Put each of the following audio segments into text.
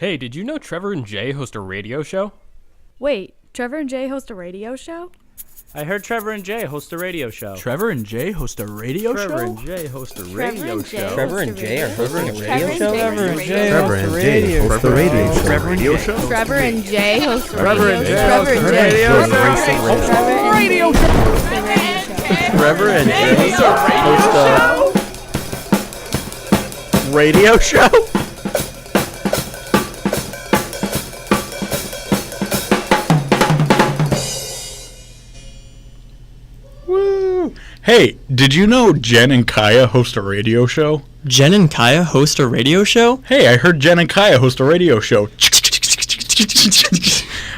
Hey, did you know Trevor and Jay host a radio show? Wait, Trevor and Jay host a radio show? I heard Trevor and Jay host a radio show. Trevor and Jay host a radio show? Trevor and Jay host a radio show. Trevor and Jay are hosting a radio show? Trevor and Jay Trevor and Jay host a radio show. Trevor and Jay show? Trevor and Jay host a Trevor and Jay host a radio show. Trevor and Jay host a radio show? Woo! Hey, did you know Jenn and Kiya host a radio show? Jenn and Kiya host a radio show? Hey, I heard Jenn and Kiya host a radio show.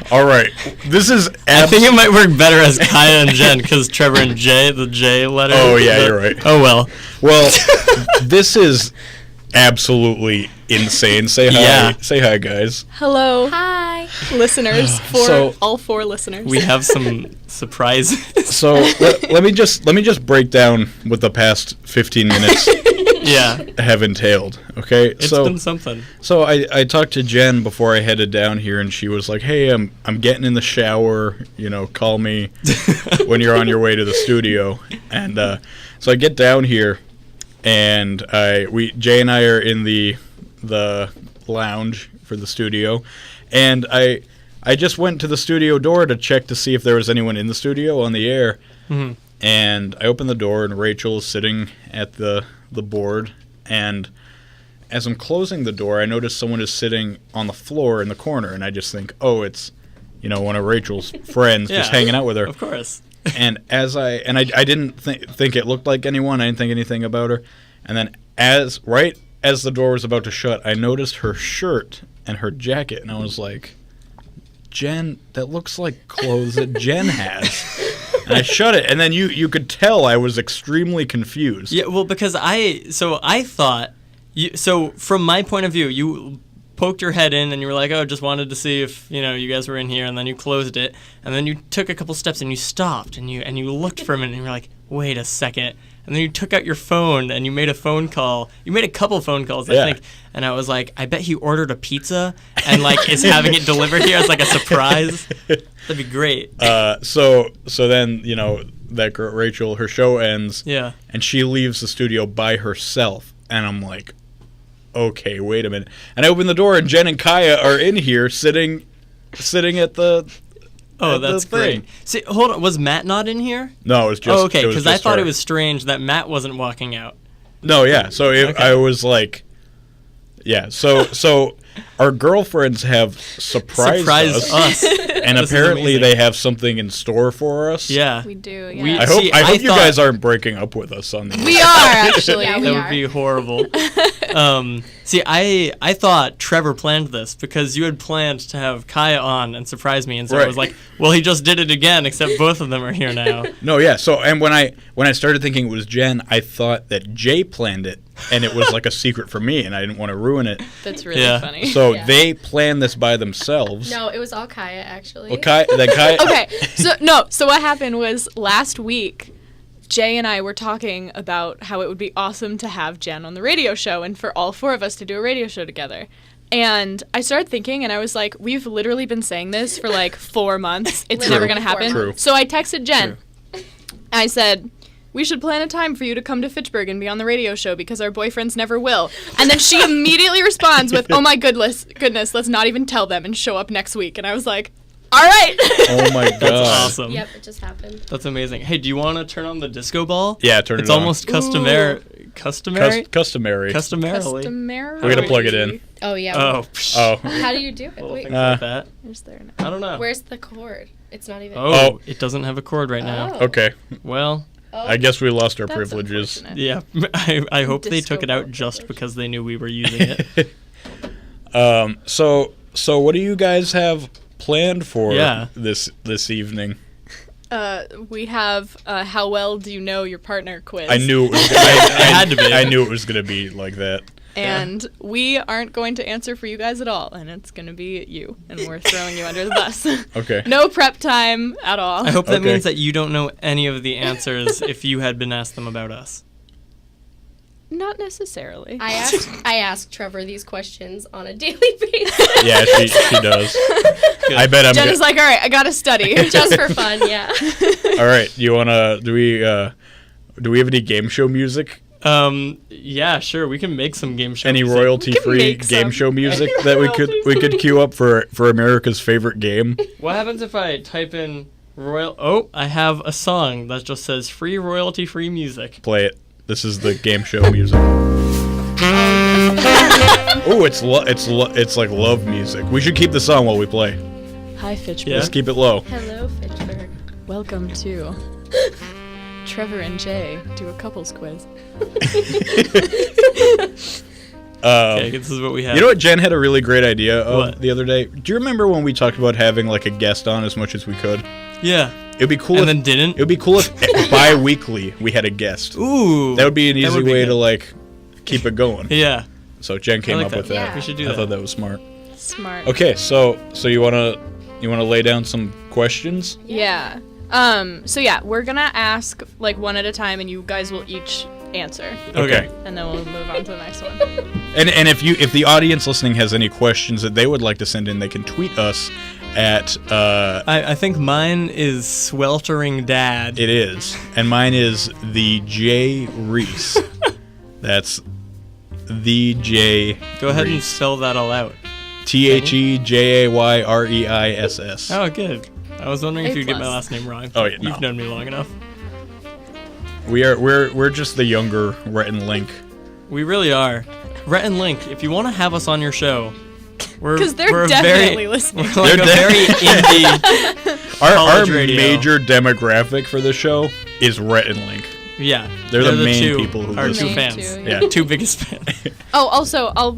All right, this is. I think it might work better as Kiya and Jenn because Trevor and Jay, the J letter. Oh yeah, you're right. Oh well. Well, this is absolutely insane. Say hi. Yeah. Say hi, guys. Hello. Hi, Listeners, all four listeners. We have some surprises. So let me just break down what the past 15 minutes Yeah. have entailed. Okay, It's been something. So I talked to Jenn before I headed down here, and she was like, "Hey, I'm getting in the shower. You know, call me when you're on your way to the studio." And so I get down here, and Jay and I are in the lounge for the studio, and I just went to the studio door to check to see if there was anyone in the studio on the air. Mm-hmm. And I opened the door, and Rachel is sitting at the board, and as I'm closing the door, I notice someone is sitting on the floor in the corner, and I just think, oh, it's, one of Rachel's friends just hanging out with her. Of course. And I didn't think it looked like anyone. I didn't think anything about her. And then right as the door was about to shut, I noticed her shirt and her jacket, and I was like, Jenn, that looks like clothes that Jenn has. And I shut it, and then you could tell I was extremely confused. Yeah, well, because I thought, so from my point of view, you poked your head in and you were like, oh, just wanted to see if, you guys were in here, and then you closed it, and then you took a couple steps and you stopped and you looked for a minute and you were like, wait a second. And then you took out your phone and you made a phone call. You made a couple phone calls, I think. And I was like, I bet he ordered a pizza and is having it delivered here as like a surprise. That'd be great. So then, that girl, Rachel, her show ends. Yeah. And she leaves the studio by herself. And I'm like, okay, wait a minute. And I open the door, and Jenn and Kiya are in here sitting at the... Oh, that's great. See, hold on. Was Matt not in here? No, it was just... Oh, okay, because I thought her. it was strange that Matt wasn't walking out. No, yeah. So I was like... Yeah, so our girlfriends have surprised us. And apparently they have something in store for us. Yeah. We do, yeah. I hope you guys aren't breaking up with us on this. We are, actually. Yeah, that would be horrible. See, I thought Trevor planned this because you had planned to have Kiya on and surprise me, and so I was like, well, he just did it again, except both of them are here now. No, yeah. So, and when I started thinking it was Jenn, I thought that Jay planned it, and it was like a secret for me, and I didn't want to ruin it. That's really funny. So they planned this by themselves. No, it was all Kiya, actually. Well, Kiya. Okay, so what happened was last week, Jay and I were talking about how it would be awesome to have Jenn on the radio show and for all four of us to do a radio show together. And I started thinking, and I was like, we've literally been saying this for 4 months. It's never going to happen. True. So I texted Jenn. And I said, we should plan a time for you to come to Fitchburg and be on the radio show because our boyfriends never will. And then she immediately responds with, oh my goodness, let's not even tell them and show up next week. And I was like, all right. Oh my god. That's awesome. Yep, it just happened. That's amazing. Hey, do you want to turn on the disco ball? Yeah, turn it on. It's almost customary. Customarily. Customarily. We're going to plug it in. Oh, yeah. Oh. How do you do it? Wait, that. Where's there now? I don't know. where's the cord? It's not even... Oh, it doesn't have a cord right now. Oh. Okay. Well... I guess we lost our That's privileges. unfortunate. Yeah, I hope they took it out just because they knew we were using it. So what do you guys have planned for Yeah. this evening? We have how well do you know your partner quiz. I knew it was had to be. I knew it was going to be like that. And we aren't going to answer for you guys at all, and it's going to be you, and we're throwing you under the bus. Okay. No prep time at all. I hope that Okay. means that you don't know any of the answers if you had been asked them about us. Not necessarily. I ask Trevor these questions on a daily basis. Yeah, she does. I bet I'm Jen good. is like, all right, I gotta study. Just for fun, yeah. All right, you wanna? Do we have any game show music? Yeah, sure. We can make some game show. Any music. royalty-free make game some. show music that we could queue up for America's favorite game? What happens if I type in royal? Oh, I have a song that just says free royalty-free music. Play it. This is the game show music. Oh, it's like love music. We should keep this on while we play. Hi, Fitchburg. Yeah. Just keep it low. Hello, Fitchburg. Welcome to Trevor and Jay do a couples quiz. Okay, this is what we have. You know what Jen had a really great idea of What? the other day? Do you remember when we talked about having like a guest on as much as we could? Yeah. It'd be cool And if then didn't? It would be cool if bi-weekly we had a guest. Ooh. That would be an that easy would be way good. to like keep it going. Yeah. So Jen came like up that. with that. Yeah. We should do I that. thought that was smart. Smart. Okay, so you wanna lay down some questions? Yeah. So yeah, we're gonna ask like one at a time, and you guys will each answer, Okay. and then we'll move on to the next one. And if the audience listening has any questions that they would like to send in, they can tweet us at I think mine is Sweltering Dad. it is, and mine is the J Reese. That's the J. Go ahead and Reese. spell that all out. THEJAYREISS. Oh, good. I was wondering if A you'd get my plus. last name wrong. Oh, yeah, You've no. known me long enough. We're just the younger Rhett and Link. We really are. Rhett and Link, if you want to have us on your show, we're 'Cause they're we're a definitely very, listening. We're like They're a very indie. Our College radio. major demographic for the show is Rhett and Link. Yeah, They're the main two, people who our listen. two Main fans. two, Yeah. Two biggest fans. Oh, also,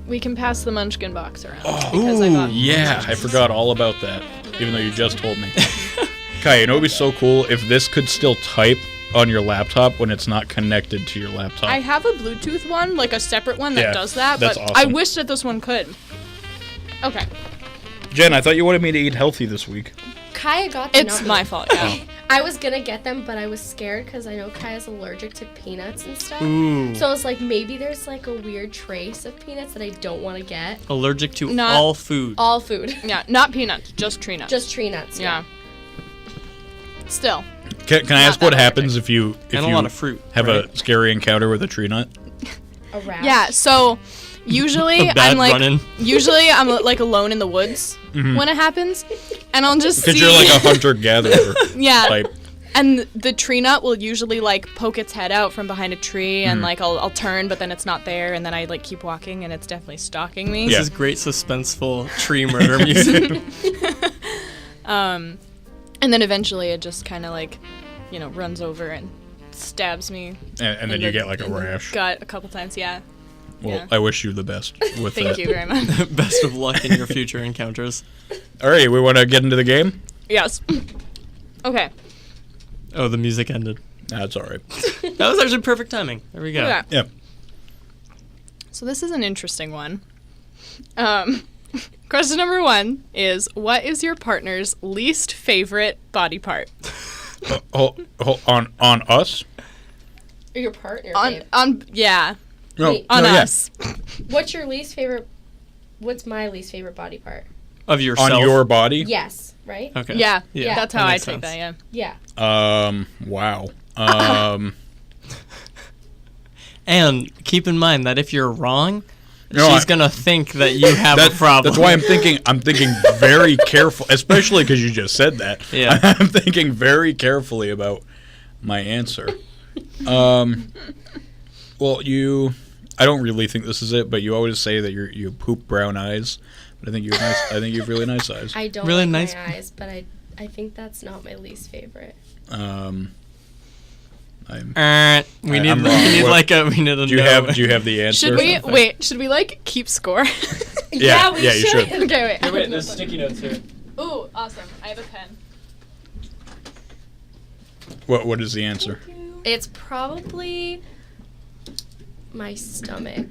we can pass the Munchkin box around because I got Yeah, I forgot all about that, even though you just told me. Kai, you know it would be so cool if this could still type on your laptop when it's not connected to your laptop. I have a Bluetooth one, like a separate one that Yeah, does that, that's but I awesome. wish that this one could. Okay, Jen, I thought you wanted me to eat healthy this week. Kaya got the it's nugget. my fault. Yeah. I was gonna get them, but I was scared because I know Kaya's allergic to peanuts and stuff. Ooh. So I was like, maybe there's like a weird trace of peanuts that I don't want to get. Allergic to Not- all food. All food. Yeah, not peanuts, just tree nuts. Just tree nuts. yeah. Still, Can I ask that what allergic. happens if you and a lot of fruit. have right? a scary encounter with a tree nut? A rash. yeah. So usually A bad I'm like, run-in. usually I'm like alone in the woods when it happens, and I'll just Because see. you're like a hunter-gatherer yeah. type. And the tree nut will usually like poke its head out from behind a tree, and like I'll turn, but then it's not there, and then I like keep walking, and it's definitely stalking me. This Yeah. is great suspenseful tree murder music. And then eventually it just kind of like, runs over and stabs me And then in you the- get like a in the rash. gut a couple times. Yeah. Well, yeah. I wish you the best with Thank that. you very much. Best of luck in your future encounters. All right, we want to get into the game? Yes. Okay. Oh, the music ended. That's all right. That was actually perfect timing. There we go. Okay. Yep. So this is an interesting one. Question number 1 is, what is your partner's least favorite body part? On us? Or your partner. babe. Yeah, No, Wait. on no, yeah. us. What's your least favorite? What's my least favorite body part? Of yourself. On your body? Yes. Right. Okay. Yeah, Yeah. that's that how I makes take sense. that. Yeah. Yeah. Wow. And keep in mind that if you're wrong, No, she's I- gonna think that you have a problem. That's why I'm thinking very careful, especially because you just said that. Yeah. I'm thinking very carefully about my answer. Well, I don't really think this is it, but you always say that you poop brown eyes. But I think you have nice. I think you have really nice eyes. I don't Really like nice- my eyes, but I think that's not my least favorite. I'm, We I- need I'm we wrong. need What- like a we need a do you no. have the answer? Should we like keep score? Yeah, we yeah, you should. Okay, wait. Wait, there's sticky notes here. Ooh, awesome. I have a pen. What is the answer? It's probably my stomach,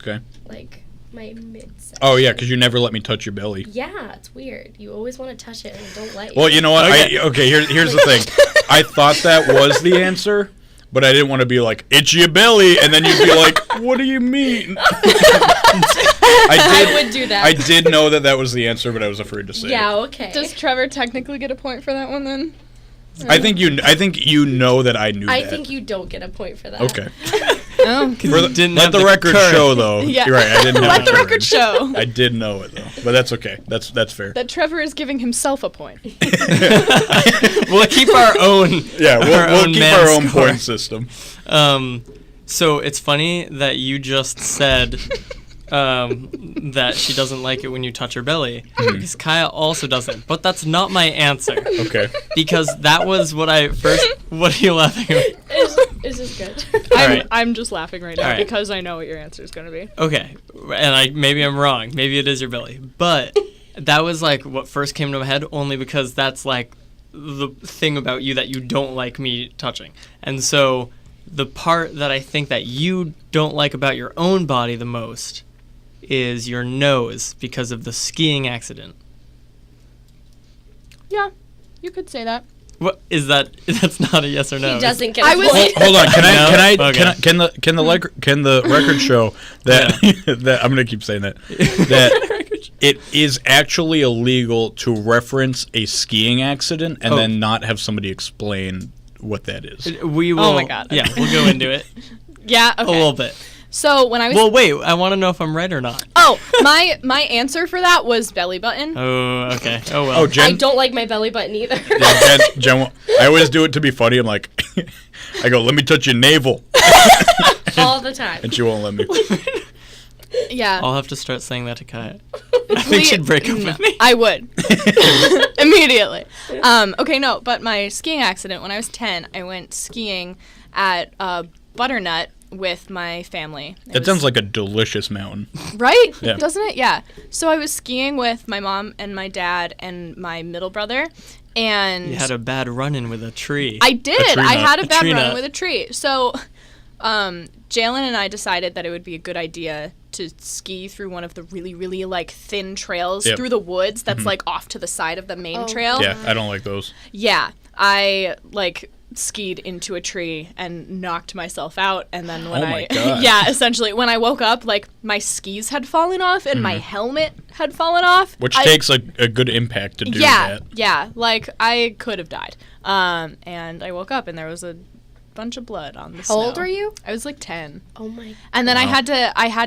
Okay. like my midsection. Oh yeah, because you never let me touch your belly. Yeah, it's weird. You always want to touch it and I don't let you. Well, you know what? Okay. Here's the thing. I thought that was the answer, but I didn't want to be like, "It's your belly," and then you'd be like, "What do you mean?" I would do that. I did know that was the answer, but I was afraid to say Yeah, it. okay. Does Trevor technically get a point for that one then? I think you know that I knew that. I think you don't get a point for that. Okay. Oh. Let the record show, though. Yeah. You're right. I didn't have Let the record courage. show I did know it though, but that's okay. That's fair. that Trevor is giving himself a point. We'll keep our own. Yeah, we'll keep man our own score. point system. So it's funny that you just said that she doesn't like it when you touch her belly, because Kiya also doesn't. But that's not my answer. Okay. Because that was what I first. What are you laughing at? Is this good? Alright. I'm just laughing right now Alright. because I know what your answer is going to be. Okay, and maybe I'm wrong. Maybe it is your belly, but that was like what first came to my head. Only because that's like the thing about you that you don't like me touching, and so the part that I think that you don't like about your own body the most is your nose because of the skiing accident. Yeah, you could say that. What is that? That's not a yes or no. He doesn't get I a was- point. Hold on. Okay. Can the record show that that I'm gonna keep saying that it is actually illegal to reference a skiing accident and then not have somebody explain what that is. We will. Oh my God. Yeah, we'll go into it Yeah, okay. a little bit. So when I was Well, wait. I want to know if I'm right or not. my answer for that was belly button. Oh, okay. Oh well. Oh, I Jen. don't like my belly button either. Yeah, Jen, I always do it to be funny. I'm like, I go, let me touch your navel, All the time. and she won't let me. Yeah. I'll have to start saying that to Kiya. I think she'd break up with me. I would. Immediately. Okay, no, but my skiing accident, when I was 10, I went skiing at Butternut with my family. That sounds like a delicious mountain. Right? Yeah. Doesn't it? Yeah. So I was skiing with my mom and my dad and my middle brother. And You had a bad run-in with a tree. I did. A tree I nut. had a A bad tree run nut. with a tree. So Jalen and I decided that it would be a good idea to ski through one of the really, really like thin trails Yep. through the woods that's like off to the side of the main trail. Yeah, I don't like those. Yeah. I like skied into a tree and knocked myself out, and then when Oh my God. yeah, essentially when I woke up, like my skis had fallen off and my helmet had fallen off, Which takes a good impact to do that. yeah, like I could have died. And I woke up and there was a bunch of blood on the snow. How old were you? I was like 10. Oh my. And then I had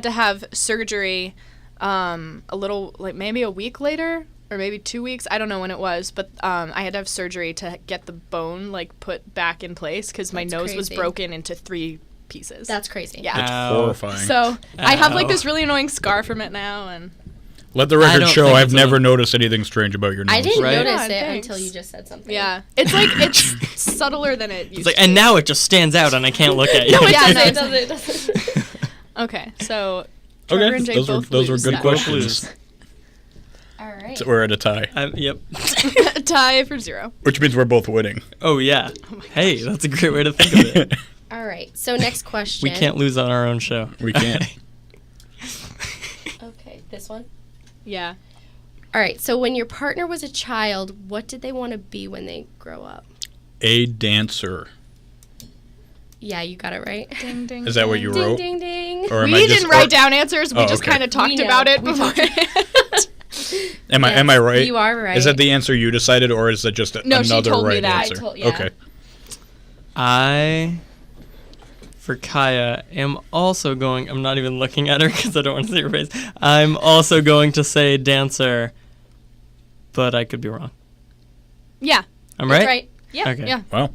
to have surgery a little, like maybe a week later or maybe 2 weeks. I don't know when it was, but I had to have surgery to get the bone like put back in place because my That's nose was crazy. broken into 3 pieces. That's crazy. yeah. It's Ow. horrifying. So I have like Ow. this really annoying scar from it now, and Let the I record don't show think I've it's never a- noticed anything strange about your nose. I didn't Right? notice Yeah, it thanks. until you just said something. yeah, it's like it's subtler than it used It's like, to. and now it just stands out, and I can't look at you. No, it Yeah, doesn't. no, it doesn't. Okay, so Trevor Okay, and Jay those were both lose good that. questions. All right. So we're at a tie, Yep. Tie for 0. which means we're both winning. Oh yeah. Hey, that's a great way to think of it. All right. So next question. We can't lose on our own show. We can't. Okay, this one. Yeah. All right. So when your partner was a child, what did they want to be when they grow up? A dancer. Yeah, you got it right. Ding ding. Is that what you Ding wrote? ding ding. Or am We I just, didn't write down answers. We Oh, just okay. kind of talked We know. about it We talked. beforehand. Am I right? You are right. Is that the answer you decided, or is that just No, she another told me right that. I answer? told- yeah. Okay. For Kiya, am also going. I'm not even looking at her because I don't want to see her face. I'm also going to say dancer, but I could be wrong. Yeah. I'm That's right. right. Yeah. Okay. Yeah. Wow.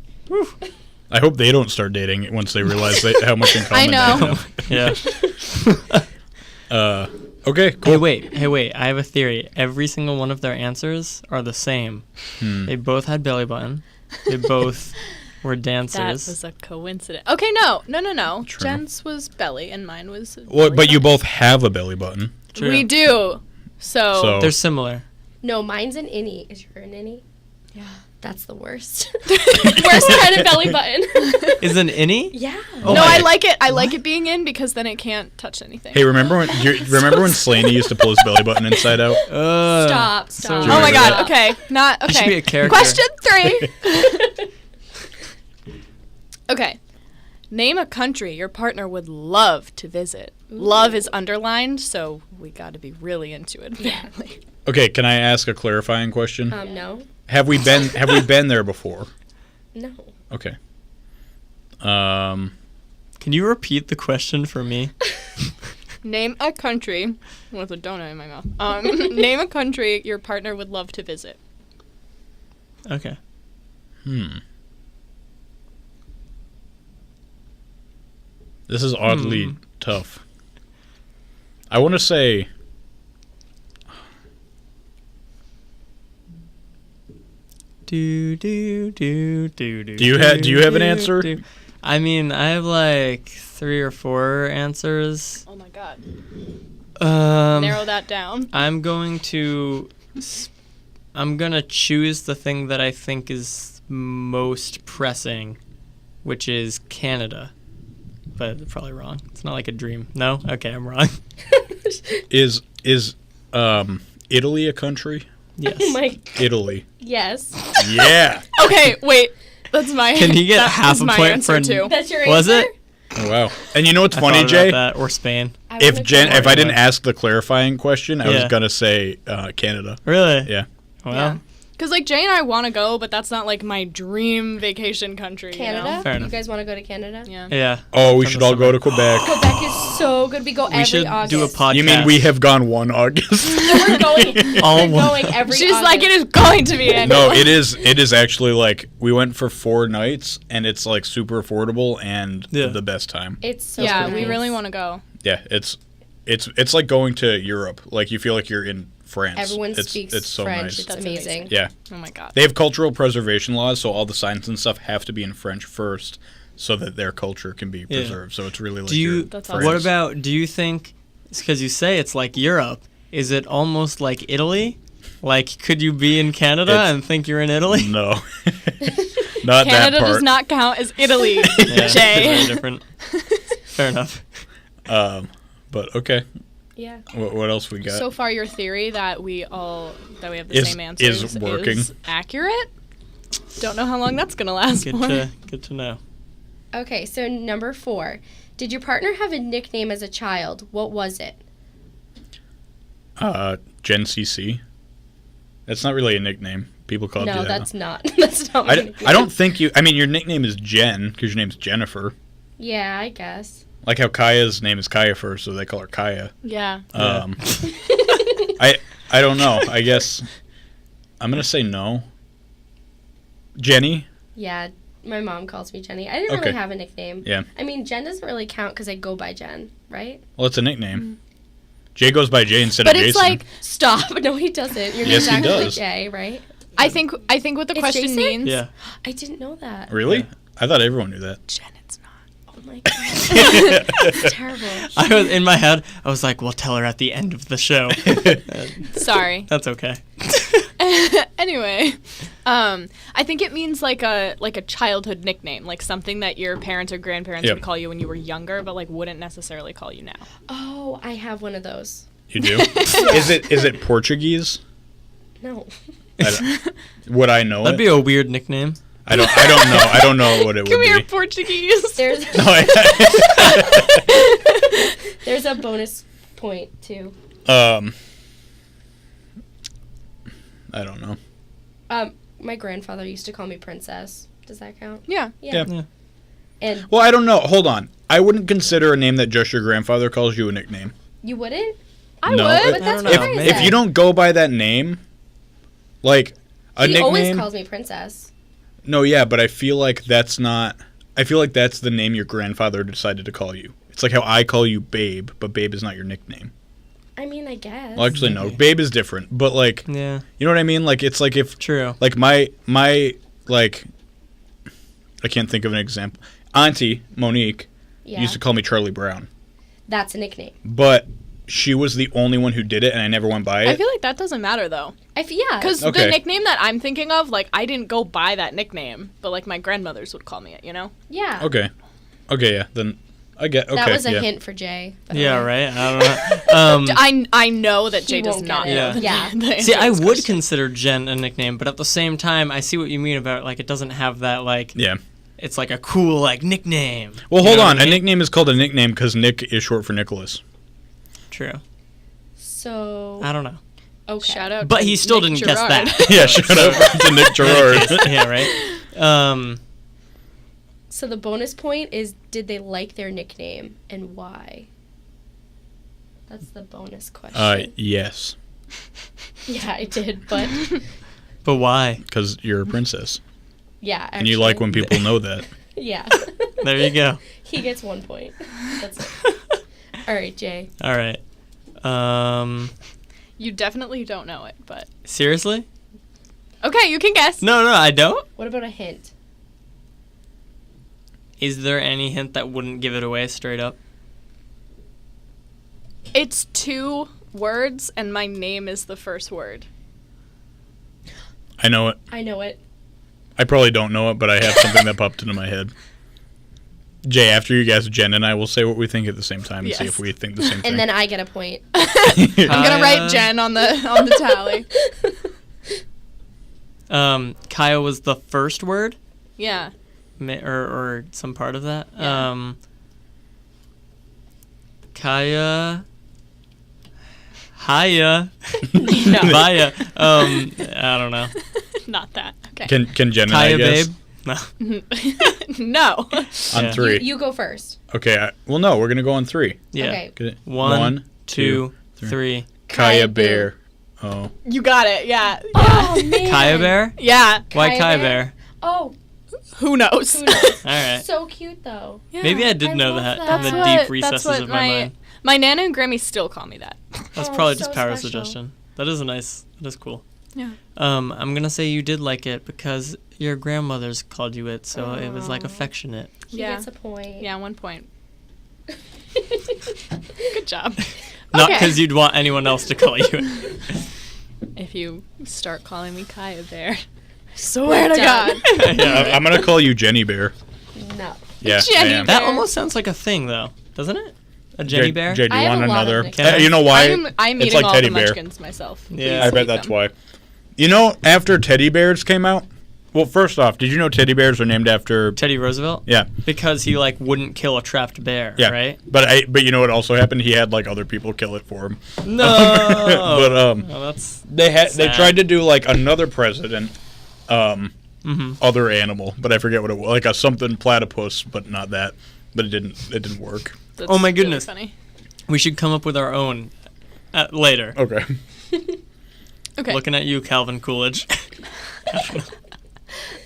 I hope they don't start dating once they realize how much in I common know. they have. Yeah. Okay, cool. Hey, wait. I have a theory. Every single one of their answers are the same. They both had belly button. They both were That dancers. was a coincidence. Okay, no. True. Jen's was belly and mine was. Well, belly but you button. both have a belly button. True. We do. So. They're similar. No, mine's an innie. Is your an innie? Yeah. That's the worst. Worst kind of belly button. Is an innie? Yeah. Oh no, my- I like it. I like it being in because then it can't touch anything. Hey, remember when Slaney used to pull his belly button inside out? Stop. so Stop. weird. Oh my Remember god. Okay. Not okay. should be a character. Question 3. Okay. Name a country your partner would love to visit. Love is underlined, so we got to be really into it, apparently. Okay, can I ask a clarifying question? No. Have we been there before? No. Okay. Can you repeat the question for me? Name a country with a donut in my mouth. Name a country your partner would love to visit. Okay. This is oddly tough. I want to say... Do you have an answer? I mean, I have like 3 or 4 answers. Oh my god. Um, Narrow that down. I'm gonna choose the thing that I think is most pressing, which is Canada. But probably wrong. It's not like a dream. No? Okay, I'm wrong. Is Italy a country? Yes. Oh my. Italy. Yes. Yeah. Okay, wait. That's my. Can he get that half is a my point answer for too? That's your Was answer? it? Oh, wow. And you know what's I funny, thought Jay? about that, or Spain. If I didn't ask the clarifying question, I was gonna say Canada. Really? Yeah. Well, Yeah. Because, like, Jay and I want to go, but that's not, like, my dream vacation country. Canada? You know? Fair You enough. guys want to go to Canada? Yeah. Yeah. Oh, we From should the all go summer. to Quebec. Quebec is so good. We go every We should August. do a podcast. You mean we have gone one August? We're going. All we're one. going every She's August. like, it is going to be annual. No, it is actually like we went for 4 nights and it's like super affordable and the best time. It's so Yeah, nice. we really want to go. Yeah, it's like going to Europe. Like you feel like you're in France. Everyone it's speaks so French. nice. It's That's amazing. Yeah. Oh, my God. They have cultural preservation laws, so all the signs and stuff have to be in French first so that their culture can be preserved. So it's really like That's France. What about, do you think, because you say it's like Europe, is it almost like Italy? Like, could you be in Canada and think you're in Italy? No. Not Canada that part. does not count as Italy, Yeah, Jay. very different. Fair enough. But okay. Yeah. What else we got? So far, your theory that we have the Is- same answers is working. is accurate. Don't know how long that's going to last for. Good to know. Okay, so number 4. Did your partner have a nickname as a child? What was it? Jenn CC. That's not really a nickname. People call you No, that. that's not. That's not my nickname. I don't think you. I mean, your nickname is Jenn because your name's Jennifer. Yeah, I guess. Like how Kiya's name is Kiya, so they call her Kiya. Yeah. I don't know. I guess I'm gonna say no. Jenny. Yeah, my mom calls me Jenny. I didn't really Okay. have a nickname. Yeah. I mean, Jen doesn't really count because I go by Jen, right? Well, it's a nickname. Jay goes by Jay instead But of it's Jason. like, Stop. No, he doesn't. Your Yes, name's he actually does. Jay, right? I think what the It's question Jason? means. Yeah. I didn't know that. Really? I thought everyone knew that. Jen, it's not. Oh my god. It's terrible. I was in my head. I was like, "We'll tell her at the end of the show." Sorry. That's okay. Anyway, I think it means like a childhood nickname, like something that your parents or grandparents Yep. would call you when you were younger, but like wouldn't necessarily call you now. Oh, I have one of those. You do? Is it Portuguese? No. Would I know That'd it? be a weird nickname. I don't know. I don't know what it Come would here, be. Portuguese. There's No, there's a bonus point too. I don't know. My grandfather used to call me Princess. Does that count? Yeah. Yeah. And Well, I don't know. Hold on. I wouldn't consider a name that just your grandfather calls you a nickname. you wouldn't? I No, would. But that's don't what know, I maybe. If said. you don't go by that name, like a he nickname. always calls me Princess. No, yeah, but I feel like that's not. I feel like that's the name your grandfather decided to call you. It's like how I call you Babe, but Babe is not your nickname. I mean, I guess. Well, actually, no. Babe is different, but like, Yeah. you know what I mean? Like, it's like if, True. like my like, I can't think of an example. Auntie Monique Yeah. used to call me Charlie Brown, That's a nickname. but she was the only one who did it, and I never went by it. I feel like that doesn't matter though, Yeah. because Okay. the nickname that I'm thinking of, like I didn't go by that nickname, but like my grandmothers would call me it. You know? Yeah. Okay, yeah. Then I get. Okay, That was a yeah. hint for Jay. by the Yeah. way. Right. I don't know. I know that He Jay does won't not get know. it. the- Yeah. the See, answer I to this would question. consider Jen a nickname, but at the same time, I see what you mean about like it doesn't have that like. Yeah. it's like a cool like nickname. Well, You hold know what on. I A mean? nickname is called a nickname because Nick is short for Nicholas. True. So I don't know. okay. Shout out. But to he still Nick didn't guess Gerard. that. Yeah, shout out to Nick Gerard. Yeah, right. So the bonus point is, did they like their nickname and why? That's the bonus question. Yes, Yeah, I did, but But why? because you're a princess. yeah, actually. And you like when people know that. Yeah. There you go. He gets 1 point. That's it. All right, Jay. All right. You definitely don't know it, but Seriously? okay, you can guess. No, I don't. What about a hint? Is there any hint that wouldn't give it away straight up? It's 2 words, and my name is the first word. I know it. I know it. I probably don't know it, but I have something that popped into my head. Jay, after you guys, Jen and I will say what we think at the same time and see Yes. if we think the same thing. And then I get a point. I'm gonna write Kiya- Jen on the tally. Kiya was the first word, Yeah. or some part of that. Yeah. Kiya. Hiya. No. Via. I don't know. Not that. Okay. Can Jen and I Kiya, guess? babe. No. No. On Yeah. 3. You go first. Okay. Well, no, we're going to go on 3. Yeah. Okay. Get it? 1, 2, three. 3. Kaya Kiya Bear. Oh. You got it. Yeah. Oh, man. Kiya Bear? Yeah. Why Kiya Kiya Bear? Bear? Oh, Who knows? who knows? All right. So cute, though. Yeah. Maybe I did I know love that that. in the That's deep that's recesses what of my mind. my Nana and Grammy still call me that. That's Oh, probably so just power special. suggestion. That is that is cool. Yeah. I'm gonna say you did like it because your grandmother's called you it, so it was like Aw. affectionate. He Yeah. gets a point. Yeah, 1 point. Good job. Not Okay. because you'd want anyone else to call you it. If you start calling me Kiya Bear, I swear to Done. God. Yeah. I'm going to call you Jenny Bear. No. Yeah, Jenny I am. That Bear. almost sounds like a thing, though, doesn't it? A Jenny Jay, Bear? Jay, do I you have want a lot of another? nicknames. You know why? I'm It's eating like all teddy the bear. munchkins myself. Yeah. I Please bet eat that's them. why. You know, after teddy bears came out, well, first off, did you know teddy bears are named after? Teddy Roosevelt? Yeah, Because he like wouldn't kill a trapped bear, yeah. right? But you know what also happened? He had like other people kill it for him. No. But Oh, that's they sad. tried to do like another president, Mhm. other animal, but I forget what it was, like a something platypus, but not that. But it didn't work. That's Oh my really goodness. funny. We should come up with our own later. Okay. Okay. Looking at you, Calvin Coolidge.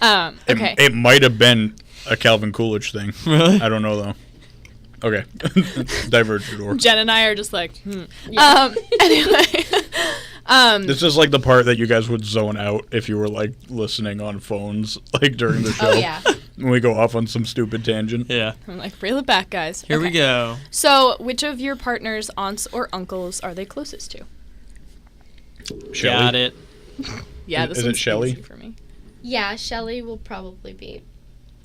Okay. It might have been a Calvin Coolidge thing. Really? I don't know though. Okay. Diverge your door. Jen and I are just like, Yeah. Anyway. This is like the part that you guys would zone out if you were like listening on phones like during the show. Oh, yeah. When we go off on some stupid tangent. Yeah. I'm like, reel it back, guys. Here we Okay. go. So, which of your partner's aunts or uncles are they closest to? Shelley? Got it. Yeah, this Is it one's Shelley? easy for me. Yeah, Shelly will probably be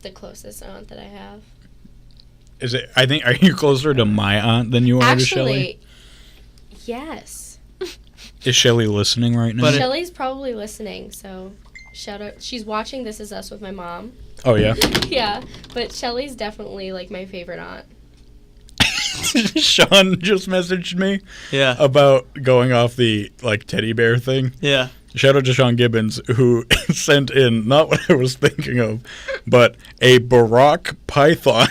the closest aunt that I have. Is it? I think. Are you closer to my aunt than you are to Shelley? Actually, yes. Is Shelley listening right now? But Shelly's probably listening, so shout out. She's watching This Is Us with my mom. Oh yeah. Yeah, but Shelly's definitely like my favorite aunt. Sean just messaged me Yeah. about going off the like teddy bear thing. Yeah. Shout out to Sean Gibbons, who sent in not what I was thinking of, but a Barack Python.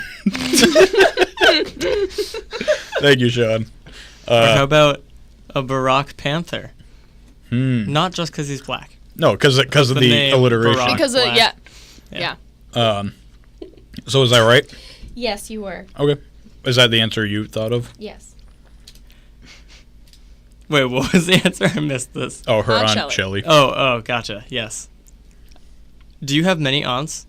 Thank you, Sean. Or how about a Barack Panther? Hmm. Not just because he's black. No, because of The the name alliteration. Barack. Because Black. yeah. Yeah. Yeah. So is that right? Yes, you were. Okay. Is that the answer you thought of? Yes. Wait, what was the answer? I missed this. Oh, her Aunt aunt Shelley. Shelley. Oh, gotcha. Yes. Do you have many aunts?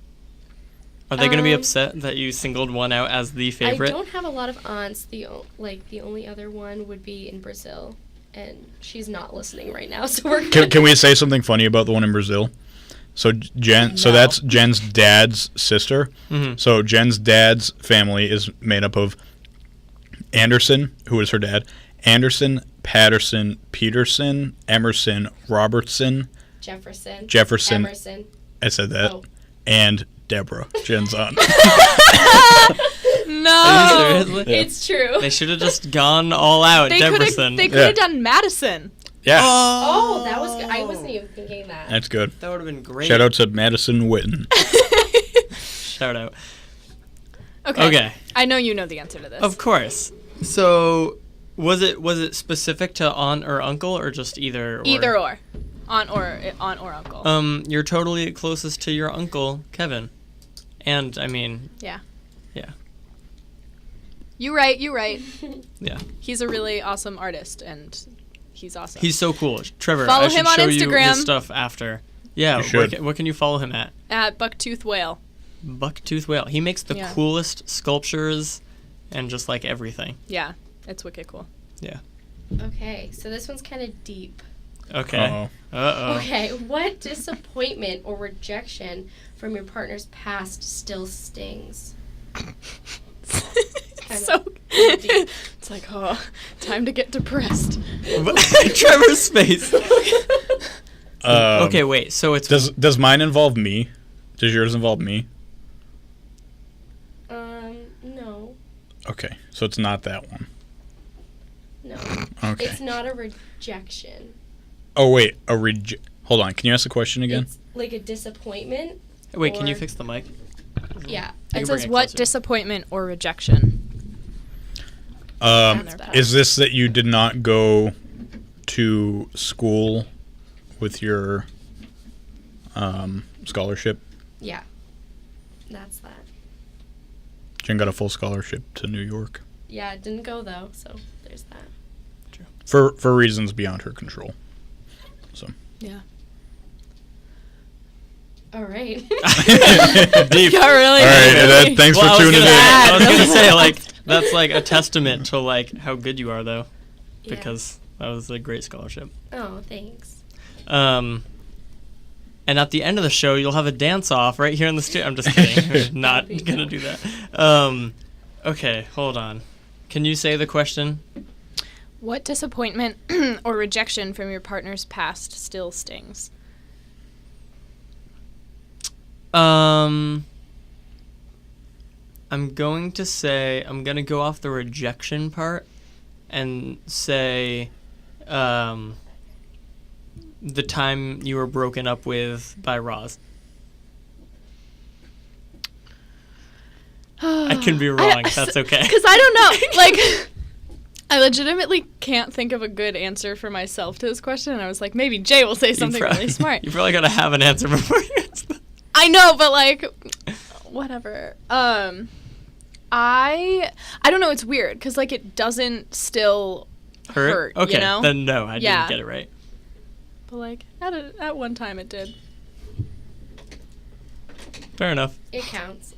Are they going to be upset that you singled one out as the favorite? I don't have a lot of aunts. The only other one would be in Brazil, and she's not listening right now. So we're Can we say something funny about the one in Brazil? So Jen, so No. that's Jen's dad's sister. Mhm. So Jen's dad's family is made up of Anderson, who is her dad, Anderson, Patterson, Peterson, Emerson, Robertson, Jefferson. Jefferson. Emerson. I said that, Oh. and Deborah, Jenn's aunt. No. Seriously? It's true. They should have just gone all out, They Deberson. could have done Madison. Yeah, Oh, that was good. I wasn't even thinking that. that's good. That would have been great. Shout out to Madison Witten. Shout out. Okay. I know you know the answer to this. Of course. So, was it specific to aunt or uncle, or just either? Or? Either or. Aunt or uncle. You're totally closest to your uncle, Kevin. And I mean, Yeah. Yeah. You right. Yeah. He's a really awesome artist, and he's awesome. He's so cool. Trevor, Follow I should him on show you Instagram. his stuff after. Yeah, You should. what can you follow him at? At Bucktooth Whale. Bucktooth Whale. He makes the Yeah. coolest sculptures and just like everything. Yeah, it's wicked cool. Yeah. Okay, so this one's kind of deep. Okay. Uh-oh. Okay, what disappointment or rejection from your partner's past still stings? So it's like, oh, time to get depressed. Trevor's face. Um, Okay, wait. So it's Does mine involve me? Does yours involve me? No. Okay, so it's not that one. No. Okay. It's not a rejection. Oh wait, hold on. Can you ask the question again? It's like a disappointment. Wait, can you or- fix the mic? Yeah. You It can says bring it what closer. disappointment or rejection. That's bad. Is this that you did not go to school with your scholarship? Yeah. That's that. Jen got a full scholarship to New York Yeah, it didn't go though, so there's that. for reasons beyond her control. So Yeah. All right. Deep. Got really all right, really- thanks Well, for tuning in. I was gonna say like that's like a testament to like how good you are though, Yeah. because that was a great scholarship. Oh, thanks. And at the end of the show, you'll have a dance off right here in the studio. I'm just kidding. We're not gonna do that. Okay, hold on. Can you say the question? What disappointment or rejection from your partner's past still stings? I'm going to go off the rejection part and say the time you were broken up with by Roz. I can be wrong. That's okay. Because I don't know. Like, I legitimately can't think of a good answer for myself to this question. And I was like, maybe Jay will say something really smart. You probably got to have an answer before you answer that. I know, but like, whatever. I don't know. It's weird because like it doesn't still hurt. Okay, You know? then no, I Yeah. didn't get it right. But like at one time it did. Fair enough. It counts.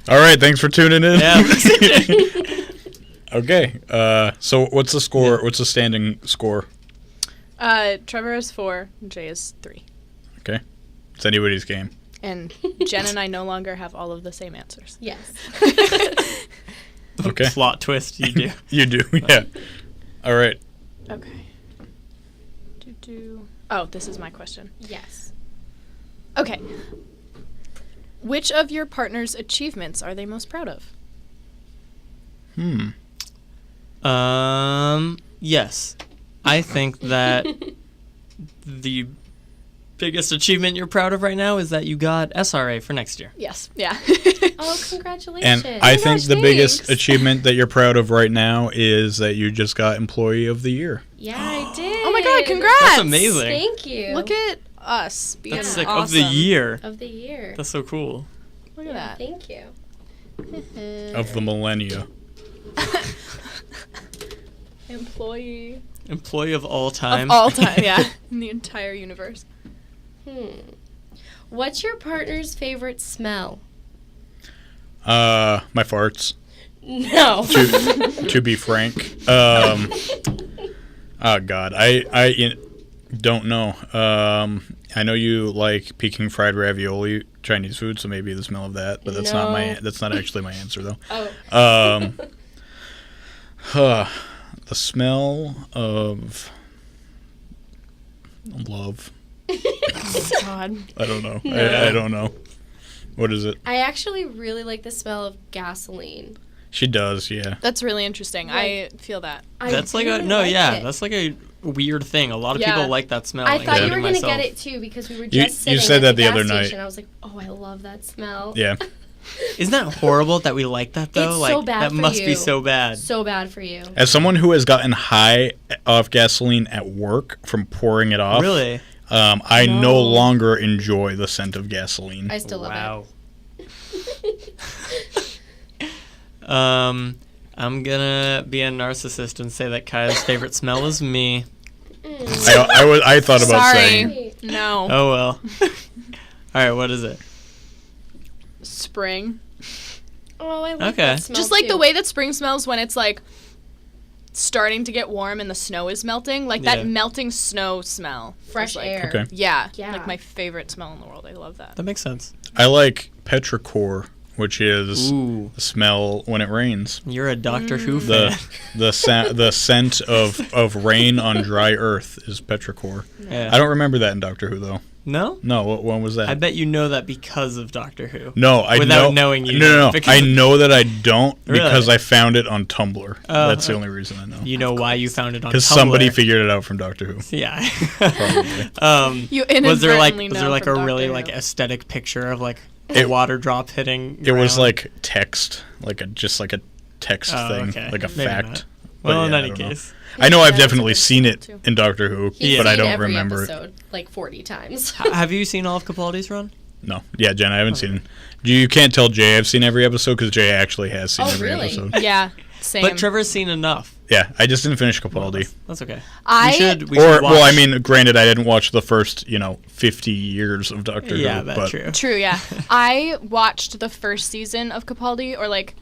All right, thanks for tuning in. Yeah. Okay, so what's the score? What's the standing score? Trevor is 4, Jay is 3, Okay, it's anybody's game. and Jen and I no longer have all of the same answers. Yes. Okay. Plot twist, you do. You do, yeah. All right. Okay. Oh, this is my question. Yes. Okay. Which of your partner's achievements are they most proud of? Yes. I think that the biggest achievement you're proud of right now is that you got SRA for next year. Yes. Yeah. Oh, congratulations. And I think gosh, the biggest thanks. achievement that you're proud of right now is that you just got Employee of the Year. Yeah, I did. Oh my God! Congrats. That's amazing. Thank you. Look at us being That's sick. awesome. Of the year. Of the year. That's so cool. Look at that. Thank you. Of the millennia. Employee Employee of all time. of all time. Yeah, in the entire universe. What's your partner's favorite smell? My farts. No. To be frank. Oh God, I don't know. I know you like Peking fried ravioli, Chinese food, so maybe the smell of that. But that's not actually my answer though. Oh. The smell of love. God. I don't know. I don't know. What is it? I actually really like the smell of gasoline. She does, yeah. That's really interesting. I feel that. That's like really a no, like yeah. it. That's like a weird thing. A lot of Yeah. people like that smell. I thought you were including gonna myself. get it too because we were You- just you sitting said at that the gas other station. night. I was like, oh, I love that smell. Yeah. Isn't that horrible that we like that though? It's like so bad that for must be you. so bad. So bad for you. As someone who has gotten high off gasoline at work from pouring it off, Really? I no longer enjoy the scent of gasoline. I still love Wow. I'm gonna be a narcissist and say that Kiya's favorite smell is me. I thought about Sorry. saying it. No. Oh well. All right, what is it? Spring. Oh, I like Okay. that smell Just like the too. way that spring smells when it's like starting to get warm and the snow is melting. Like Yeah. that melting snow smell. fresh is, like, air. Okay. Yeah. Yeah. Like my favorite smell in the world. I love that. That makes sense. I like petrichor, which is Ooh, the smell when it rains. you're a Doctor Who The fan. the scent of rain on dry earth is petrichor. Yeah. I don't remember that in Doctor Who though. No? No, what one was that? I bet you know that because of Doctor Who. No, I Without know, knowing you No, know, no, because- I know that I don't because Really? I found it on Tumblr. Oh, That's the okay. only reason I know. You know why you found it on Tumblr? Because somebody figured it out from Doctor Who. Yeah. Probably. You was there like inadvertently was know there like a from really Doctor like Who. aesthetic picture of like a water drop hitting? It was ground? like text, just like a text Oh, thing, okay. like a Maybe fact. not. But Well, in yeah, I any don't know. case. I know Yeah, I've that's a definitely good seen smell, it too. in Doctor Who, He's but I seen don't every remember it. episode like 40 times. Have you seen all of Capaldi's run? No, yeah, Jen, I haven't seen it. You can't tell Jay I've seen every episode because Jay actually has seen Oh, every really? episode. Yeah. Same. But Trevor's seen enough. Yeah, I just didn't finish Capaldi. That's okay. I- we should Well, I watch- mean, granted, I didn't watch the first, 50 years of Doctor yeah, Who. that's but true. True, yeah. I watched the first season of Capaldi, or like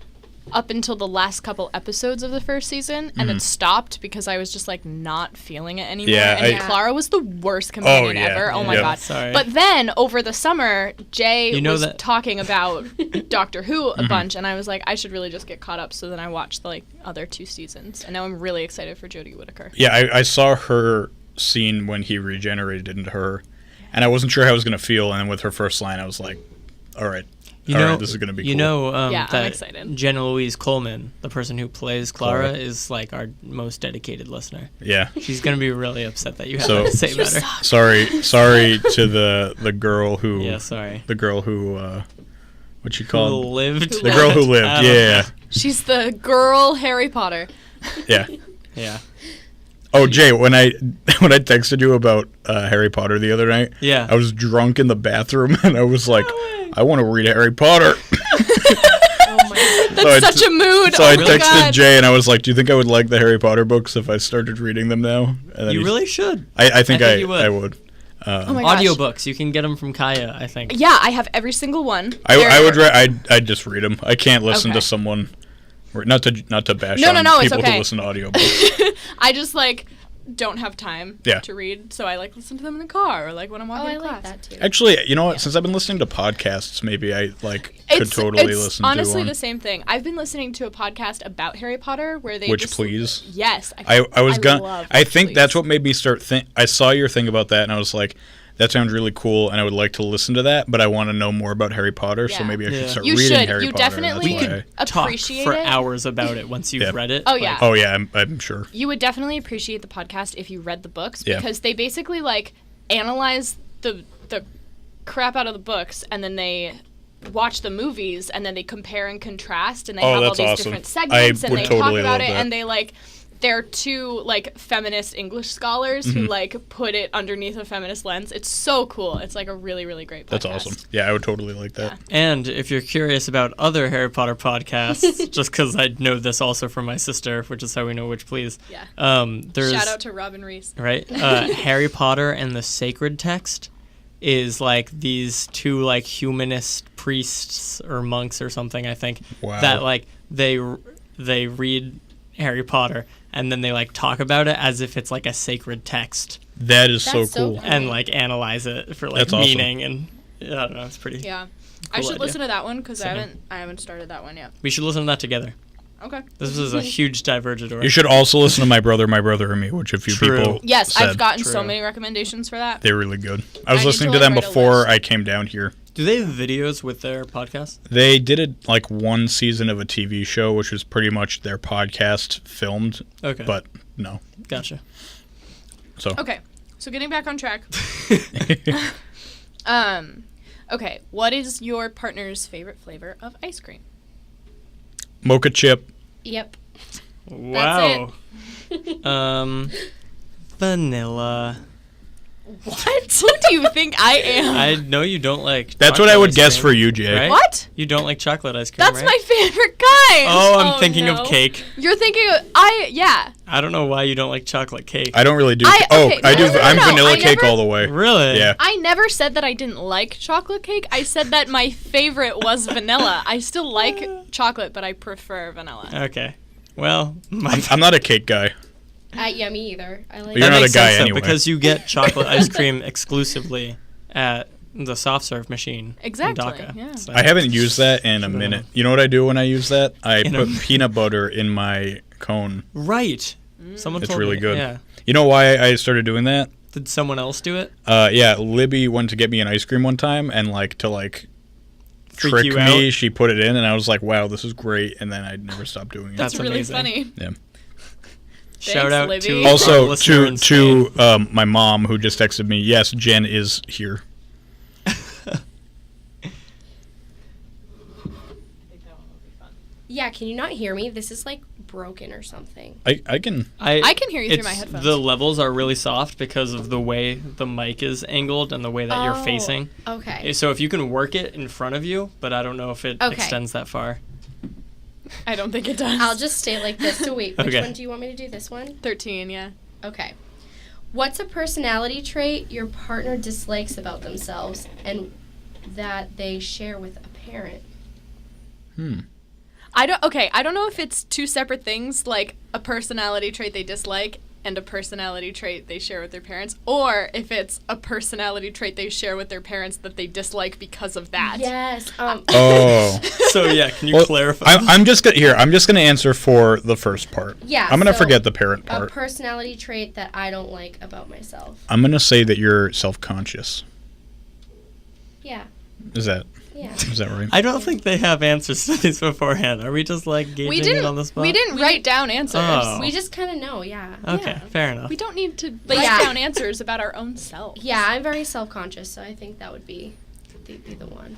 up until the last couple episodes of the first season, and it stopped because I was just like not feeling it anymore. Yeah, and I- Clara was the worst companion yeah, ever. Oh my yeah. god. Sorry. But then over the summer, Jay You know was that- talking about Doctor Who a bunch, and I was like, I should really just get caught up. So then I watched the like other 2 seasons, and now I'm really excited for Jodie Whittaker. Yeah, I saw her scene when he regenerated into her, and I wasn't sure how I was going to feel, and then with her first line, I was like, all right, this is going to be cool. You know Yeah, I'm that excited. Jenna Louise Coleman, the person who plays Clara, is like our most dedicated listener. Yeah. She's gonna be really upset that you had So- that to say about her. Sorry to the girl who Yeah, sorry. the girl who what's she Who called? lived? The girl who lived. I don't Yeah, She's the girl Harry Potter. yeah. Yeah. Oh, Jay, when I texted you about Harry Potter the other night, Yeah. I was drunk in the bathroom and I was like, I want to read Harry Potter. Oh my god. That's such a mood. So oh I my texted God. Jay and I was like, do you think I would like the Harry Potter books if I started reading them now? And then You he- really should. I think you would. I would. Oh my gosh. Audiobooks, you can get them from Kiya, I think. Yeah, I have every single one. I would. I'd just read them. I can't listen Okay. to someone. Not to bash No, on no, no, it's people okay. who listen to audiobooks. I just like don't have time Yeah. to read, so I like listen to them in the car or like when I'm Oh, walking I to like class. that too. Actually, you know what? Since I've been listening to podcasts, maybe I could totally listen honestly to one. the same thing. I've been listening to a podcast about Harry Potter where they Which just, please? Yes, I was gonna. love I think Please. that's what made me start. I saw your thing about that, and I was like, that sounds really cool, and I would like to listen to that. But I want to know more about Harry Potter, so Yeah. maybe I Yeah. should start You reading should. Harry You Potter. definitely That's could why. Talk appreciate for it. hours about it once you've Yeah. read it. Oh, Like, yeah. Oh yeah, I'm sure. You would definitely appreciate the podcast if you read the books Yeah. because they basically like analyze the crap out of the books and then they watch the movies and then they compare and contrast and they have all that's these awesome. different segments I and would they talk totally about love it that. and they like they're 2 like feminist English scholars Mm-hmm. who like put it underneath a feminist lens. It's so cool. It's like a really, really great podcast. That's awesome. Yeah, I would totally like that. And if you're curious about other Harry Potter podcasts, just because I know this also from my sister, which is how we know which please. Yeah. There's Shout out to Robin Reese. right. Harry Potter and the Sacred Text is like these 2 like humanist priests or monks or something, I think. Wow. That like they read Harry Potter and then they like talk about it as if it's like a sacred text That is so That's so cool. cool. and like analyze it for like That's awesome. meaning and I don't know. It's pretty. Yeah. I Cool should idea. listen to that one because Same. I haven't started that one yet. We should listen to that together. Okay. This is a huge divergent. You should also listen to My Brother and Me, which a few True. people Yes, said. I've gotten so True. many recommendations for that. They're really good. I was I need listening to, to them like, write a before list. I came down here. Do they have videos with their podcast? They did it like one season of a TV show, which was pretty much their podcast filmed. Okay. But no. Gotcha. So. Okay, so getting back on track. Okay, what is your partner's favorite flavor of ice cream? Mocha chip. Yep. Wow. Vanilla. What? Who do you think I am? I know you don't like. That's what I chocolate would ice guess cream, for you, Jay. right? What? You don't like chocolate ice cream, That's right? my favorite kind. Oh, I'm Oh, thinking no. of cake. You're thinking of, yeah. I don't know why you don't like chocolate cake. I don't really do. I do. I'm No, vanilla I cake never- all the way. Really? Yeah. I never said that I didn't like chocolate cake. I said that my favorite was vanilla. I still like chocolate, but I prefer vanilla. Okay. Well, I'm not a cake guy. Yeah, me either. I like. But you're that not makes a guy sense, though, anyway. because you get chocolate ice cream exclusively at the soft serve machine. Exactly, In Dhaka. yeah. So- I haven't used that in a minute. You know what I do when I use that? I In a put minute. peanut butter in my cone. Right. Someone It's told really me. good. Yeah. You know why I started doing that? Did someone else do it? Yeah, Libby went to get me an ice cream one time, and Freak trick you me, out? she put it in, and I was like, "Wow, this is great!" And then I'd never stopped doing it. That's really amazing. funny. Yeah. Shout out Libby. to Also, our listener in Spain. to my mom who just texted me. Yes, Jen is here. Yeah, can you not hear me? This is like broken or something. I can. I can hear you through my headphones. The levels are really soft because of the way the mic is angled and the way that you're Oh, facing. Okay. So if you can work it in front of you, but I don't know if it Okay. extends that far. I don't think it does. I'll just stay like this. So wait, which Okay. one do you want me to do? This one? 13, yeah. Okay. What's a personality trait your partner dislikes about themselves and that they share with a parent? I don't know if it's two separate things, like a personality trait they dislike and a personality trait they share with their parents, or if it's a personality trait they share with their parents that they dislike because of that. Yes. Oh. So yeah, can you Well, clarify? I'm just gonna answer for the first part. Yeah, I'm gonna so forget the parent a part. personality trait that I don't like about myself. I'm gonna say that you're self-conscious. Yeah. Is that Yeah. right? I don't think they have answers to these beforehand. Are we just like gauging it on the spot? We didn't write down answers. Oh. We just kind of know, yeah. Okay, Yeah. fair enough. We don't need to But write yeah. down answers about our own selves. Yeah, I'm very self-conscious, so I think that would be the one.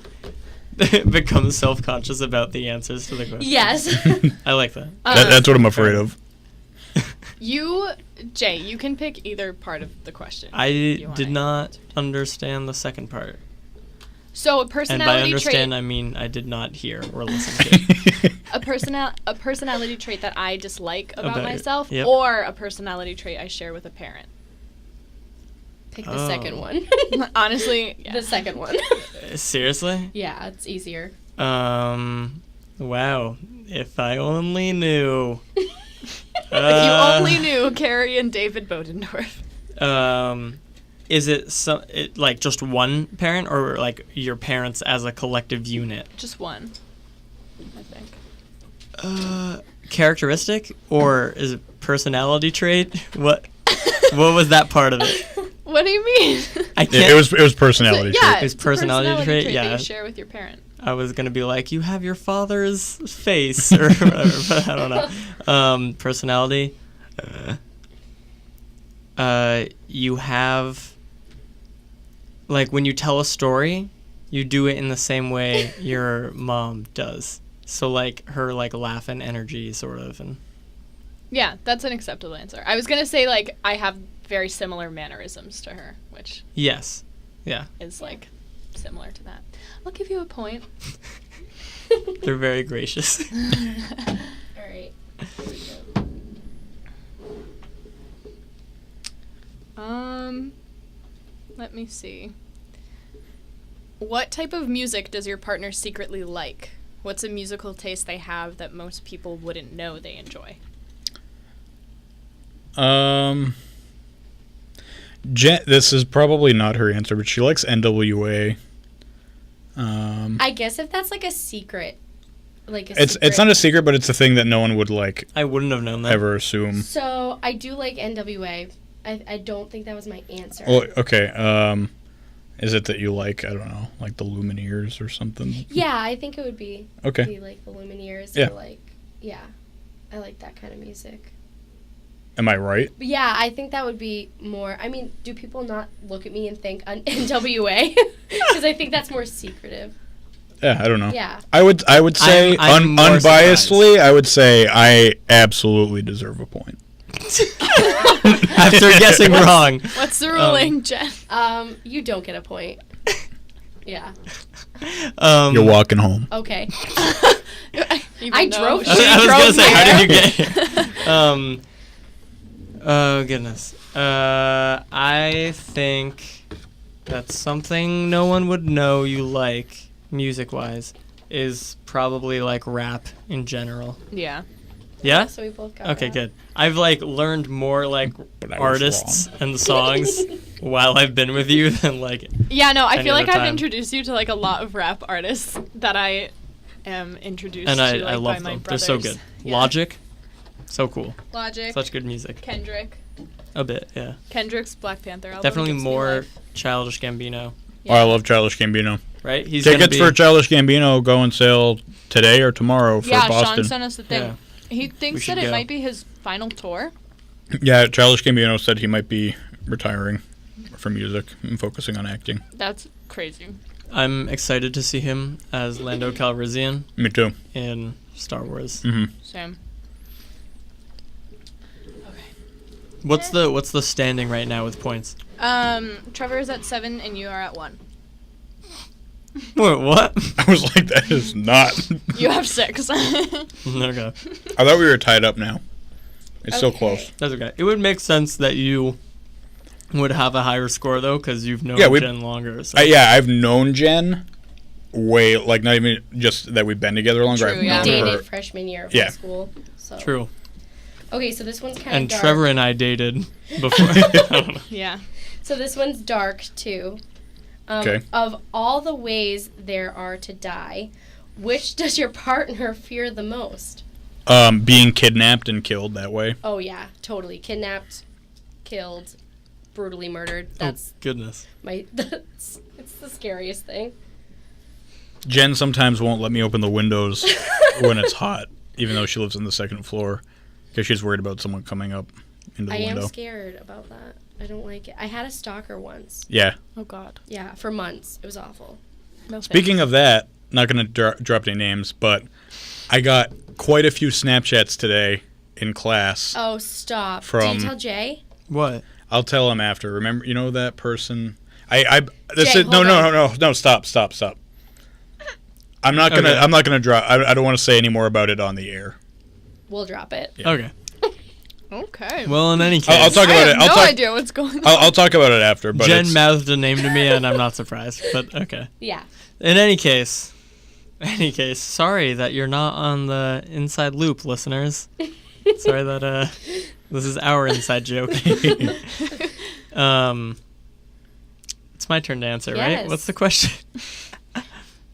Become self-conscious about the answers to the questions. Yes. I like that. That's what I'm afraid of. Jay, you can pick either part of the question. I you wanna did not understand the second part. So a And by personality understand, trait, I mean I did not hear or listen to. a personality trait that I dislike about About it, myself, yep. or a personality trait I share with a parent. Pick the Oh. second one. Honestly, yeah. The second one. Seriously? Yeah, it's easier. Wow. If I only knew. If you only knew Carrie and David Bodendorf. Is it like just one parent or like your parents as a collective unit? Just one, I think. Characteristic or is it personality trait? What was that part of it? What do you mean? I can't. It was personality. Yeah, It's it's a personality trait, that yeah. you share with your parent. I was gonna be like, you have your father's face or whatever, but I don't know. Personality. You have, like, when you tell a story, you do it in the same way your mom does. So like her like laugh and energy sort of, and Yeah, that's an acceptable answer. I was gonna say like I have very similar mannerisms to her, which yes, yeah, is like similar to that. I'll give you a point. they're very gracious. All right. Let me see. What type of music does your partner secretly like? What's a musical taste they have that most people wouldn't know they enjoy? This is probably not her answer, but she likes NWA. I guess if that's like a secret, It's not a secret, but it's a thing that no one would like I wouldn't have known that. ever assume. So I do like NWA. I don't think that was my answer. Well, okay. Is it that you like, I don't know, like the Lumineers or something? Yeah, I think it would be. Okay. Be like the Lumineers. Yeah. Or like, yeah, I like that kind of music. Am I right? But yeah, I think that would be more. I mean, do people not look at me and think NWA? Because I think that's more secretive. Yeah, I don't know. Yeah. I would say I'm more unbiasedly, I would say I absolutely deserve a point. After guessing wrong. What's the ruling, Jen? You don't get a point. Yeah. You're walking home. Okay. I drove. I was gonna say, how did you get? get here? Oh goodness. I think that something no one would know you like, music-wise, is probably like rap in general. Yeah. Yeah? So we both got Okay, that. good. I've like learned more like But I was artists and songs while I've been with you than like Yeah, no, I Any feel like other I've time. introduced you to like a lot of rap artists that I am introduced and to I like, love by my them. brothers. They're so good. Yeah. Logic, so cool. Logic. Such good music. Kendrick. A bit, yeah. Kendrick's Black Panther album. Definitely gives me more life. Childish Gambino, Oh, I love Childish Gambino. right? He's gonna Tickets be, for Childish Gambino go on sale today or tomorrow for Yeah, Boston. Sean sent us the thing. Yeah. He thinks should that it go. might be his final tour. Yeah, Childish Gambino said he might be retiring from music and focusing on acting. That's crazy. I'm excited to see him as Lando Calrissian Me too. in Star Wars. Hmm. Same. What's the standing right now with points? Trevor is at 7 and you are at 1. Wait, what? I was like, that is not. You have 6. Okay, I thought we were tied up now. It's still Okay. close. that's okay. It would make sense that you would have a higher score though, because you've known Yeah, we- Jen longer. So. Yeah, I've known Jen way, like, not even just that we've been together longer. True, I've yeah. known Dated her. freshman year of Yeah. high school. So. True. Okay, so this one's kind And of dark. Trevor and I dated before. I don't know. Yeah. So this one's dark too. Okay. Of all the ways there are to die, which does your partner fear the most? Being kidnapped and killed that way. Oh yeah, totally. Kidnapped, killed, brutally murdered. Oh That's goodness. it's the scariest thing. Jen sometimes won't let me open the windows when it's hot, even though she lives on the second floor, because she's worried about someone coming up into the I am window. scared about that. I don't like it. I had a stalker once. Yeah. Oh God. Yeah, for months. It was awful. No Speaking of that, not going to drop any names, but I got quite a few Snapchats today in class. Oh, stop. Did From- you tell Jay? What? I'll tell him after. Remember, you know that person? This Jay, is no, hold no, on. no, no. Stop. I'm not gonna. Okay. I'm not gonna drop. I don't want to say any more about it on the air. We'll drop it. Yeah. Okay. Okay. Well, in any case, I'll talk I about have it. I'll no talk. idea what's going on. I'll talk about it after. But Jen it's- mouthed a name to me, and I'm not surprised. But okay. Yeah. In any case, sorry that you're not on the inside loop, listeners. Sorry that this is our inside joke. It's my turn to answer, right? Yes. What's the question?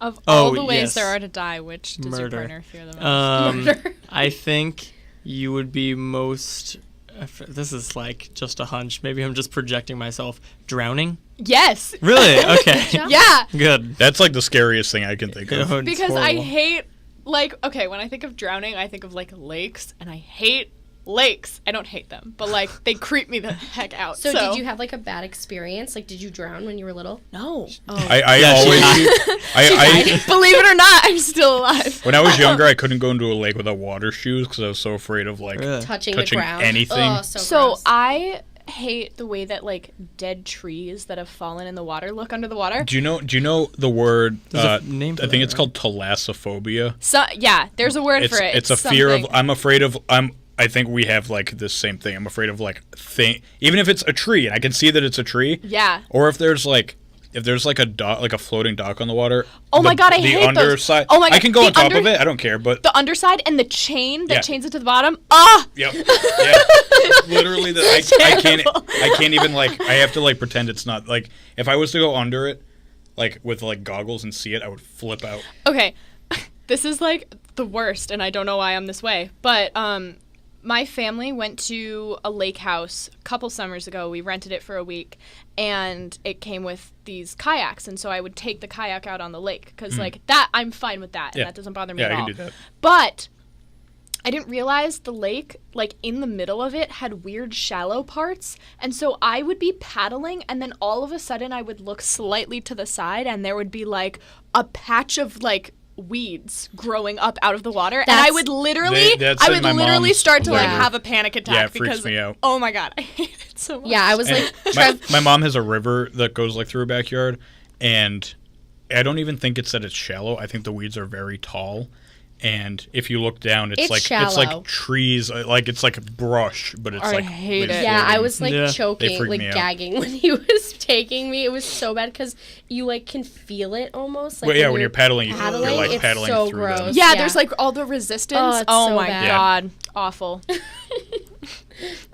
Of all Oh, the ways yes. there are to die, which does Murder. your partner fear the most? Murder. I think you would be most. This is like just a hunch. Maybe I'm just projecting myself. Drowning? Yes. Really? Okay. job. Yeah. Good. That's like the scariest thing I can think of. It's Because I horrible. hate, like, okay, when I think of drowning, I think of, like, lakes, and I hate lakes. I don't hate them, but, like, they creep me the heck out. So did you have like a bad experience? Like, did you drown when you were little? No. I Yeah, she always. I Believe it or not, I'm still alive. when I was younger, I couldn't go into a lake without water shoes because I was so afraid of like. Really? Touching Touching the ground. anything. Oh, so So gross. I hate the way that, like, dead trees that have fallen in the water look under the water. Do you know the word? There's a name for I think that, it's right? called Thalassaphobia. So yeah, there's a word for it. It's a fear of. something- I'm afraid of. I think we have like this same thing. I'm afraid of like even if it's a tree and I can see that it's a tree. Yeah. Or if there's like a dock, like a floating dock on the water. Oh my God, I the hate those. underside. Oh my I can go God, on the top of under- it. I don't care, but The underside and the chain that Yeah. chains it to the bottom. Ah! yep, yeah. Literally, I can't. Terrible. I can't even like. I have to like pretend it's not like. If I was to go under it, like with like goggles and see it, I would flip out. Okay, this is like the worst, and I don't know why I'm this way. But my family went to a lake house a couple summers ago. We rented it for a week, and it came with these kayaks. And so I would take the kayak out on the lake because, like, that, I'm fine with that, and that doesn't bother me at all. Yeah, I can do that. But I didn't realize the lake, like, in the middle of it had weird shallow parts. And so I would be paddling, and then all of a sudden I would look slightly to the side, and there would be, like, a patch of, like, weeds growing up out of the water, and I would literally start to like have a panic attack. Yeah, it because freaks me out. Oh my god, I hate it so much. Yeah, I was like, my mom has a river that goes like through her backyard, and I don't even think it's that it's shallow. I think the weeds are very tall. And if you look down, it's like trees, like it's like a brush, but it's I hate it. Yeah, I was like They choking, like gagging when he was taking me. It was so bad because you like can feel it almost. Like when you're paddling, you're like it's paddling so through gross. them. Yeah, there's like all the resistance. Oh my bad. god, awful.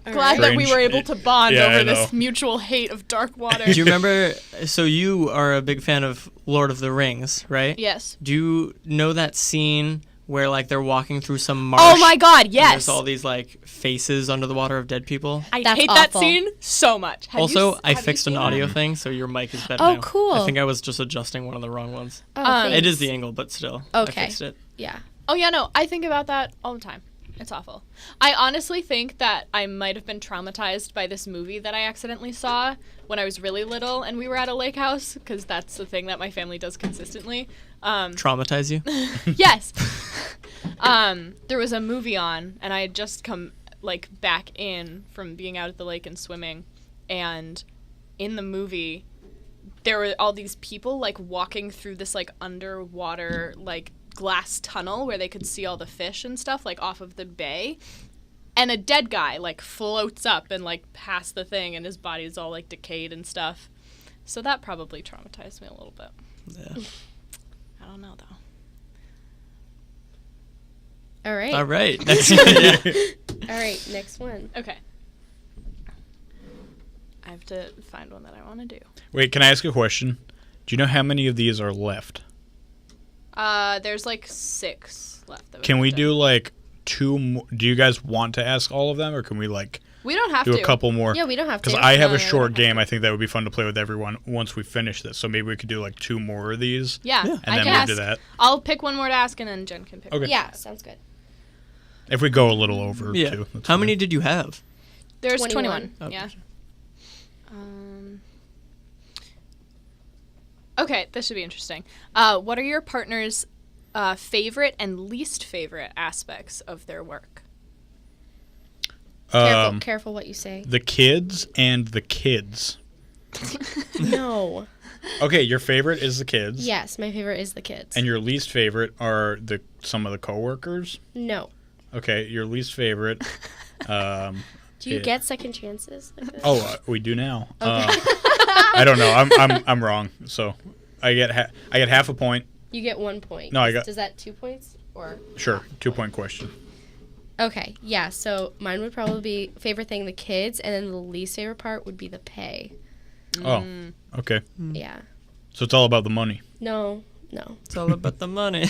Glad that we were able to bond over this mutual hate of dark water. Do you remember? So you are a big fan of Lord of the Rings, right? Yes. Do you know that scene where like they're walking through some marsh? Oh my god, yes. There's all these like faces under the water of dead people. I hate that scene so much. I fixed an audio thing, so your mic is better now. Oh, cool. I think I was just adjusting one of the wrong ones. It is the angle, but still. Okay. I fixed it. Yeah. Oh yeah, no, I think about that all the time. It's awful. I honestly think that I might have been traumatized by this movie that I accidentally saw when I was really little and we were at a lake house, because that's the thing that my family does consistently. Traumatize you? Yes. There was a movie on, and I had just come like back in from being out at the lake and swimming, and in the movie there were all these people like walking through this like underwater like glass tunnel where they could see all the fish and stuff like off of the bay, and a dead guy like floats up and like past the thing, and his body's all like decayed and stuff. So that probably traumatized me a little bit. Yeah. I don't know though. All right. All right. All right, next one. Okay. I have to find one that I want to do. Wait, can I ask a question? Do you know how many of these are left? There's like 6 left. Can we do like 2 more? Do you guys want to ask all of them, or can we like We don't have do to. a couple more? Yeah, we don't have to. Because I have No, a we short don't have game. to. I think that would be fun to play with everyone once we finish this. So maybe we could do like 2 more of these. Yeah. And I then can move ask. to that. I'll pick one more to ask, and then Jen can pick. Okay. one. Yeah, sounds good. If we go a little over, Yeah. too. that's How fine. many did you have? There's 21. 21. Oh, Yeah. gotcha. Okay, this should be interesting. What are your partner's favorite and least favorite aspects of their work? Careful what you say. The kids and the kids. No. Okay, your favorite is the kids. Yes, my favorite is the kids. And your least favorite are some of the coworkers. No. Okay, your least favorite. Do you get second chances like this? We do now. Okay. I don't know. I'm wrong. So I get half a point. You get 1 point. No, I got- Does that 2 points or? Sure, 2-point question. Okay, yeah. So mine would probably be favorite thing the kids, and then the least favorite part would be the pay. Oh, okay. Yeah. So it's all about the money. No. It's all about the money.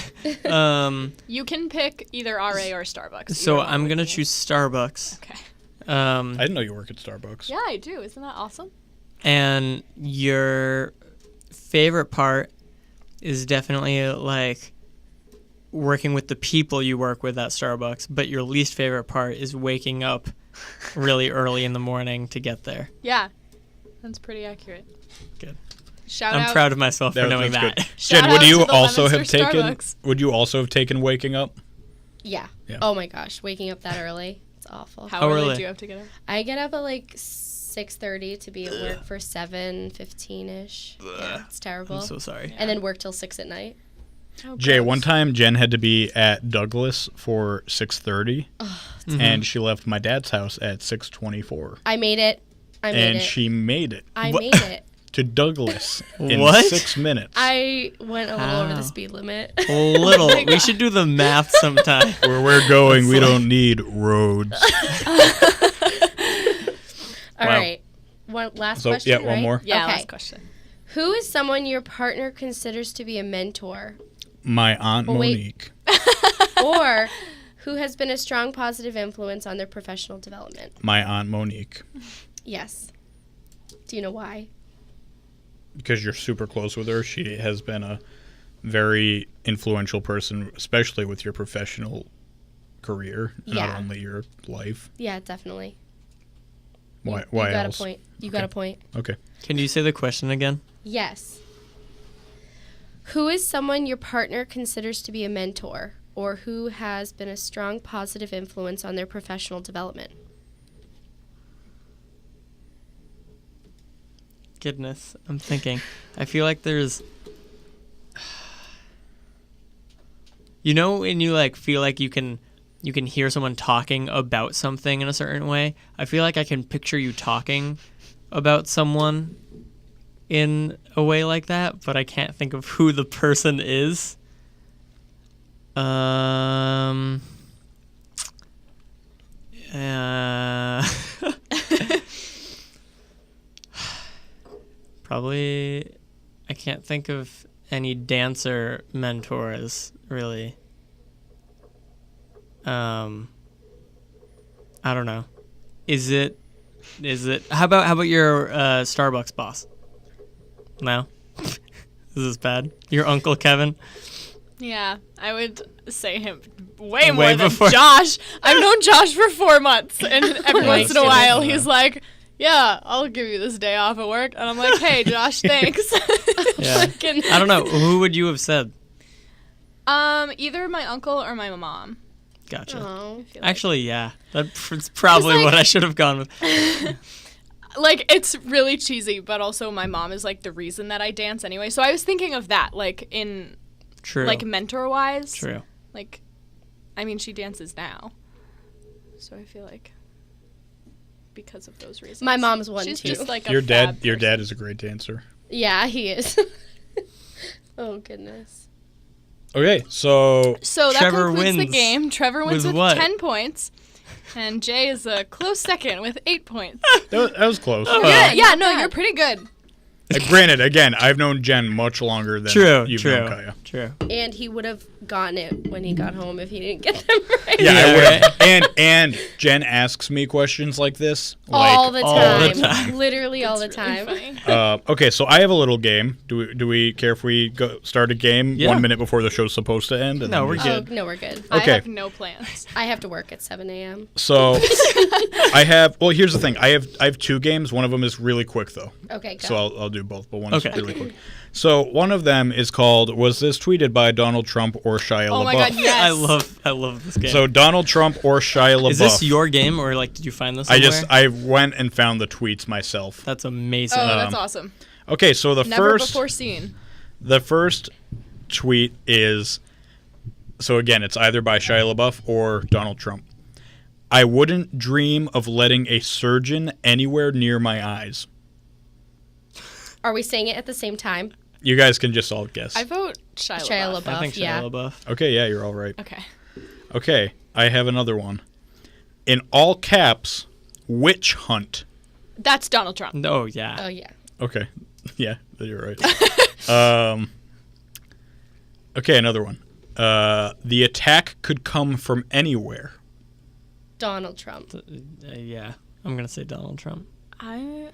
You can pick either RA or Starbucks. So Either I'm one gonna would be- choose Starbucks. Okay. I didn't know you work at Starbucks. Yeah, I do. Isn't that awesome? And your favorite part is definitely like working with the people you work with at Starbucks, but your least favorite part is waking up really early in the morning to get there. Yeah, that's pretty accurate. Good. Shout I'm out. proud of myself for knowing that's that. good. Shout Jen, would out you to the also have Leominster taken? Starbucks. Would you also have taken waking up? Yeah. Yeah. Oh my gosh, waking up that early. It's awful. How early early? do you have to get up? I get up at like 6:30 to be at work for 7:15ish. Yeah, it's terrible. I'm so sorry. And then work till 6 at night. Oh, Jay, gross. one time Jen had to be at Douglas for 6:30, and she left my dad's house at 6:24. I made it. And she made it I made it. to Douglas in What? 6 minutes. I went a little over How? the speed limit. Little. We should do the math sometime. Where we're going, we don't need roads. All Wow. right. One last So, question. yeah, one right? more. Yeah, Okay. last question. Who is someone your partner considers to be a mentor? My Aunt Oh, wait. Monique. Or Who has been a strong positive influence on their professional development? My Aunt Monique. Yes. Do you know why? Because you're super close with her. She has been a very influential person, especially with your professional career, Yeah. not only your life. Yeah, definitely. Why You got else? a point. You got a point. Okay. Can you say the question again? Yes. Who is someone your partner considers to be a mentor, or who has been a strong positive influence on their professional development? Goodness, I'm thinking. I feel like there's... You know when you like feel like you can hear someone talking about something in a certain way? I feel like I can picture you talking about someone in a way like that, but I can't think of who the person is. Probably I can't think of any dancer mentors really. I don't know. Is it how about your Starbucks boss? No? Is this bad? Your Uncle Kevin? Yeah, I would say him way more Way than before- Josh. I've known Josh for 4 months, and every once in a goodness. while he's like, yeah, I'll give you this day off at work. And I'm like, hey, Josh, thanks. Yeah. Freaking- I don't know. Who would you have said? Either my uncle or my mom. Gotcha. Oh. I feel like. Actually, yeah. That's probably like- what I should have gone with. Like, it's really cheesy, but also my mom is, like, the reason that I dance anyway. So I was thinking of that, like, in, True. like, mentor-wise. True. Like, I mean, she dances now. So I feel like because of those reasons. My mom's one, She's too. just, like, a Your dad fab your person. dad is a great dancer. Yeah, he is. Oh, goodness. Okay, so So that Trevor concludes the wins. game. Trevor wins With with what? 10 points. And Jay is a close second with 8 points. that was close. Yeah, no, bad. you're pretty good. Granted, again, I've known Jen much longer than True. you've True. known Kiya. True. And he would have gotten it when he got home if he didn't get them right. Yeah, Yeah, I would. right. And Jen asks me questions like this. All the all the time. time. Literally all the It's really time. funny. Okay, so I have a little game. Do we care if we start a game Yeah. 1 minute before the show's supposed to end? And No, then we're just- good. Oh, no, we're good. I Okay. have no plans. I have to work at 7 a.m. So I have. Well, here's the thing. I have 2 games. One of them is really quick though. Okay, go. So I'll do both, but one's Okay. really quick. So one of them is called "Was this tweeted by Donald Trump or Shia LaBeouf?" Oh my god, yes. I love this game. So Donald Trump or Shia LaBeouf? is this your game or like did you find this somewhere? I went and found the tweets myself. That's amazing. Oh, that's awesome. Okay, so Never before seen. the first tweet is, so again, it's either by Shia LaBeouf or Donald Trump. I wouldn't dream of letting a surgeon anywhere near my eyes. Are we saying it at the same time? You guys can just all guess. I vote Shia Shia LaBeouf. LaBeouf. I think Shia yeah. LaBeouf. Okay, yeah, you're all right. Okay. Okay, I have another one. In all caps, witch hunt. That's Donald Trump. Oh yeah. Oh, yeah. Okay, yeah, you're right. Okay, another one. The attack could come from anywhere. Donald Trump. Yeah. I'm gonna say Donald Trump. I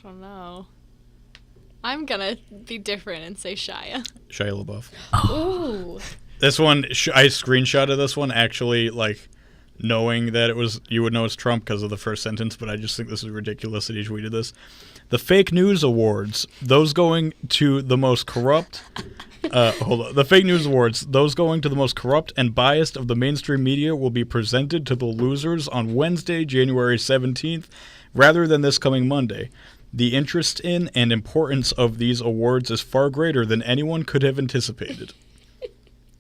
don't know. I'm gonna be different and say Shia. Shia LaBeouf. Ooh. This one, I screenshotted this one actually, like, knowing that it was, you would know it's Trump because of the first sentence, but I just think this is ridiculous that he tweeted this. The fake news awards, those going to the most corrupt, the fake news awards, those going to the most corrupt and biased of the mainstream media will be presented to the losers on Wednesday, January 17th, rather than this coming Monday. The interest in and importance of these awards is far greater than anyone could have anticipated.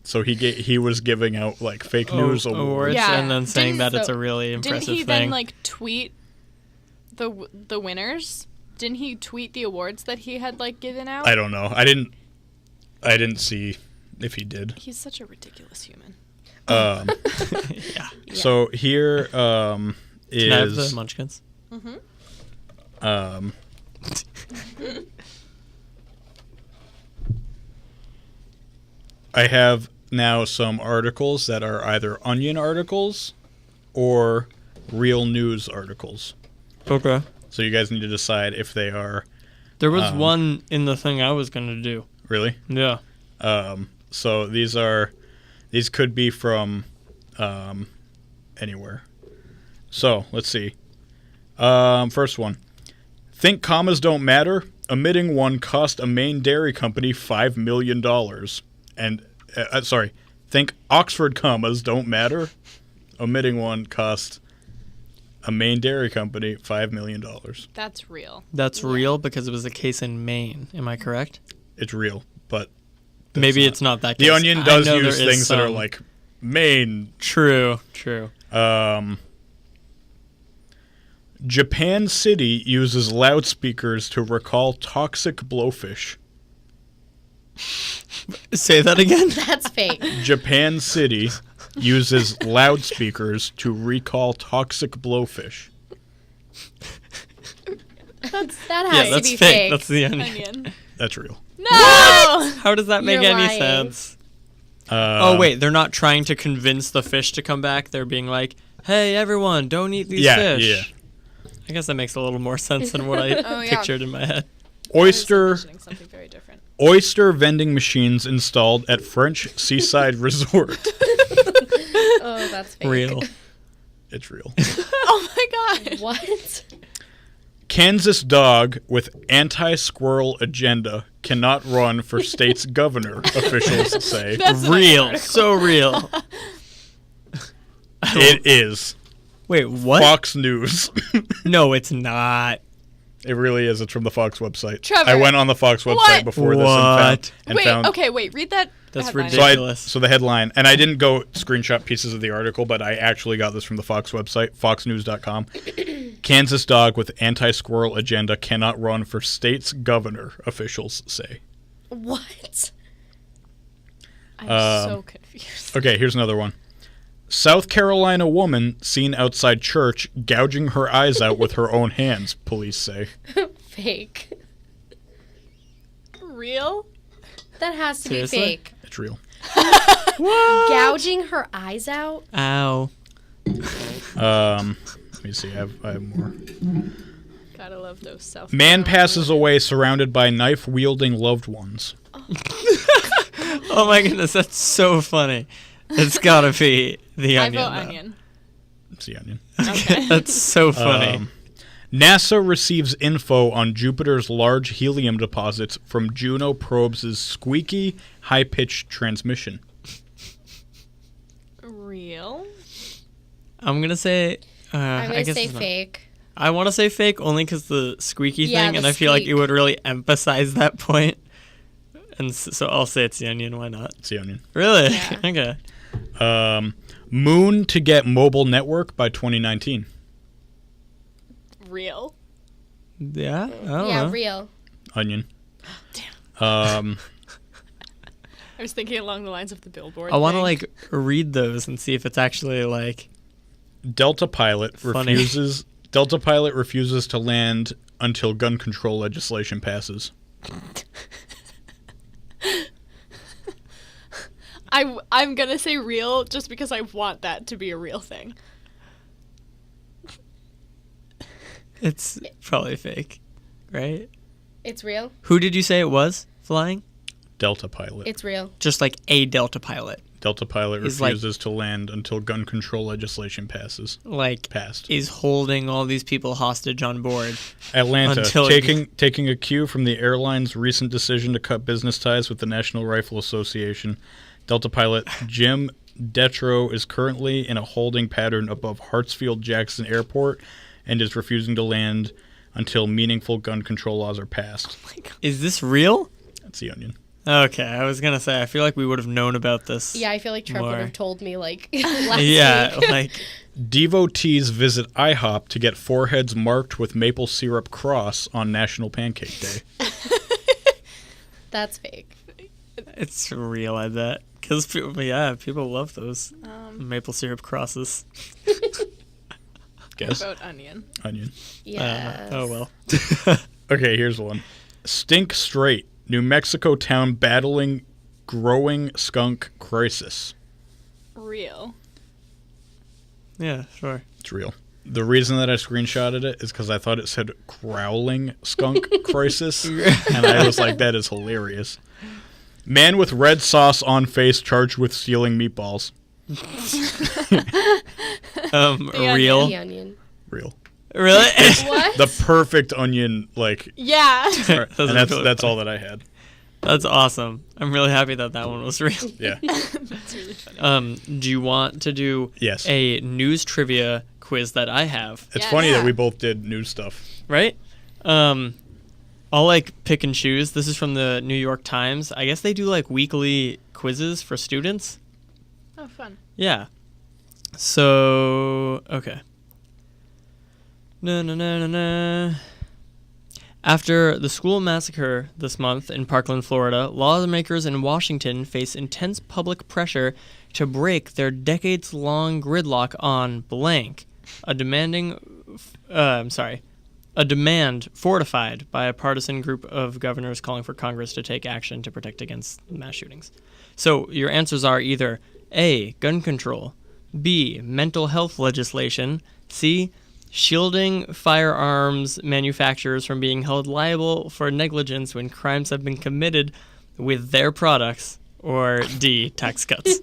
So he was giving out like fake news awards. Yeah. and then saying Didn't- that it's so a really impressive Didn't he thing. then like tweet the winners? Didn't he tweet the awards that he had like given out? I don't know. I didn't see if he did. He's such a ridiculous human. yeah. So here Can I have the is munchkins? I have now some articles that are either Onion articles or real news articles. Okay. So you guys need to decide if they are There was one in the thing I was going to do. really. Yeah. So these could be from anywhere. So let's see. First one. Think commas don't matter. Omitting one cost a Maine dairy company $5 million. And think Oxford commas don't matter. Omitting one cost a Maine dairy company $5 million. That's real. That's real because it was a case in Maine. Am I correct? It's real, but Maybe it's not that case. The Onion I does know use there is things that are some. like Maine. True. Japan City uses loudspeakers to recall toxic blowfish. Say that again. That's fake. Japan City uses loudspeakers to recall toxic blowfish. That has Yeah, to that's be fake. fake. That's the Onion. Onion. That's real. No! How does that make You're any lying. sense? Oh, wait. They're not trying to convince the fish to come back. They're being like, hey, everyone, don't eat these fish. Yeah. I guess that makes a little more sense than what I Oh, yeah. pictured in my head. Oyster Envisioning something very different. vending machines installed at French seaside resort. Oh, that's fake. Real. It's real. Oh my god. What? Kansas dog with anti-squirrel agenda cannot run for state's governor, officials say. That's Real. So real. It is. Wait, what? Fox News. No, it's not. It really is. It's from the Fox website. Trevor. I went on the Fox website What? before this What? and Wait, found okay, wait, read that. That's headline. ridiculous. So the headline, and I didn't go screenshot pieces of the article, but I actually got this from the Fox website, foxnews.com. Kansas dog with anti-squirrel agenda cannot run for state's governor, officials say. What? I'm so confused. Okay, here's another one. South Carolina woman seen outside church gouging her eyes out with her own hands, police say. Fake. Real? That has to Seriously? be fake. It's real. Gouging her eyes out? Ow. Let me see. I have more. Gotta love those self. Man passes away surrounded by knife-wielding loved ones. Oh my goodness, that's so funny. It's gotta be the I Onion. vote though. Onion. It's the Onion. Okay. That's so funny. NASA receives info on Jupiter's large helium deposits from Juno probes' squeaky, high-pitched transmission. Real? I'm gonna say. I'm I going to guess say it's not. fake. I want to say fake only because the squeaky Yeah, thing, the and I feel like it squeak. would really emphasize that point. And so I'll say it's the Onion. Why not? It's the Onion. Really? Yeah. Okay. Moon to get mobile network by 2019. Real? Yeah. I don't Yeah, know. real. Onion. I was thinking along the lines of the billboard. I want to thing. like read those and see if it's actually like. Delta pilot Funny. refuses to land until gun control legislation passes. I'm gonna say real just because I want that to be a real thing. It's probably fake, right? It's real. Who did you say it was flying? Delta pilot. It's real. Just like a Delta pilot. Delta pilot Is like- refuses to land until gun control legislation passes. Like Passed. is holding all these people hostage on board. Atlanta, Until taking a cue from the airline's recent decision to cut business ties with the National Rifle Association. Delta pilot Jim Detro is currently in a holding pattern above Hartsfield-Jackson Airport and is refusing to land until meaningful gun control laws are passed. Is this real? That's the Onion. Okay, I was gonna say I feel like we would have known about this. Yeah, I feel like Trevor would More. have told me like last Yeah, week. like Devotees visit IHOP to get foreheads marked with maple syrup cross on National Pancake Day. That's fake. it's real. I bet because people love those maple syrup crosses. Guess. Vote onion. Onion. Yeah. Oh well. Okay, here's one. Stink straight. New Mexico town battling growing skunk crisis. Real. Yeah, sure. It's real. The reason that I screenshotted it is because I thought it said growling skunk crisis, and I was like, that is hilarious. Man with red sauce on face charged with stealing meatballs. Real. The onion. Real. Really? What? The perfect onion, like, Yeah. and that's really all that I had. That's awesome. I'm really happy that one was real. Yeah. That's really funny. Do you want to do Yes. a news trivia quiz that I have? It's Yes. funny Yeah. that we both did news stuff. Right? I'll pick and choose. This is from the New York Times. I guess they do weekly quizzes for students. Oh, fun. Yeah. So, okay. Na. After the school massacre this month in Parkland, Florida, lawmakers in Washington face intense public pressure to break their decades-long gridlock on blank, a demand fortified by a partisan group of governors calling for Congress to take action to protect against mass shootings. So your answers are either A, gun control, B, mental health legislation, C, shielding firearms manufacturers from being held liable for negligence when crimes have been committed with their products, or D, tax cuts.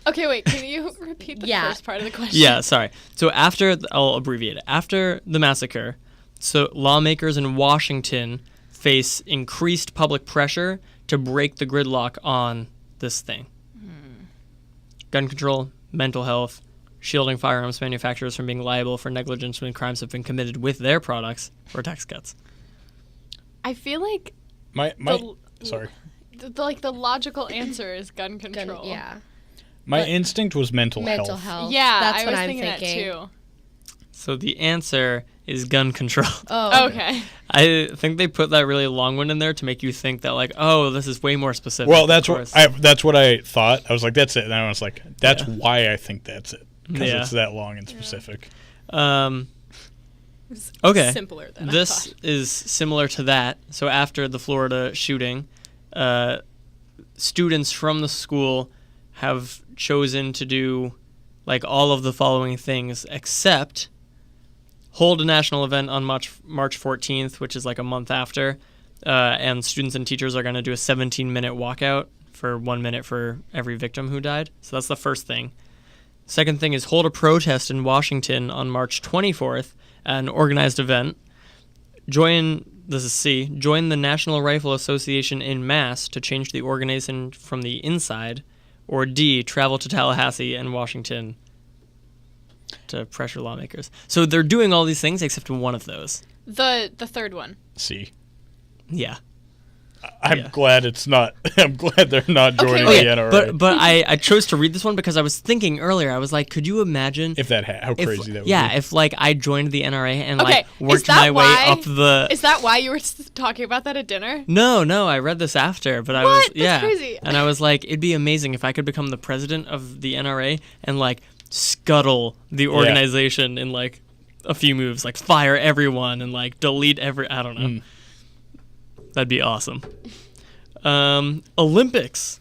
Okay, wait. Can you repeat the first part of the question? Yeah, sorry. So I'll abbreviate it. After the massacre, so lawmakers in Washington face increased public pressure to break the gridlock on this thing. Gun control, mental health, shielding firearms manufacturers from being liable for negligence when crimes have been committed with their products, or tax cuts. I feel like Sorry. the logical answer is gun control. My instinct was mental Mental health. health. Yeah, That's I what was I'm thinking that thinking. too. So the answer is gun control. Oh. Okay. I think they put that really long one in there to make you think that this is way more specific. Well, of that's course. that's what I thought. I was like, that's it. And I was like, that's why I think that's it. Because Yeah. it's that long and specific. Okay. Simpler than I This thought. is similar to that. So after the Florida shooting, students from the school have chosen to do all of the following things, except hold a national event on March 14th, which is a month after, and students and teachers are going to do a 17-minute walkout for 1 minute for every victim who died. So that's the first thing. Second thing is hold a protest in Washington on March 24th, an organized event. Join the National Rifle Association en masse to change the organization from the inside. Or D, travel to Tallahassee and Washington to pressure lawmakers. So they're doing all these things except one of those. The third one. See. Yeah. I'm glad it's not. I'm glad they're not joining the NRA. But I chose to read this one because I was thinking earlier. I was like, could you imagine if that how crazy that would be? Yeah, if I joined the NRA and Okay, worked my way up the. Is that why you were talking about that at dinner? No, I read this after, but I What? was That's crazy. and I was like, it'd be amazing if I could become the president of the NRA and scuttle the organization in a few moves, fire everyone and delete I don't know. That'd be awesome. Olympics.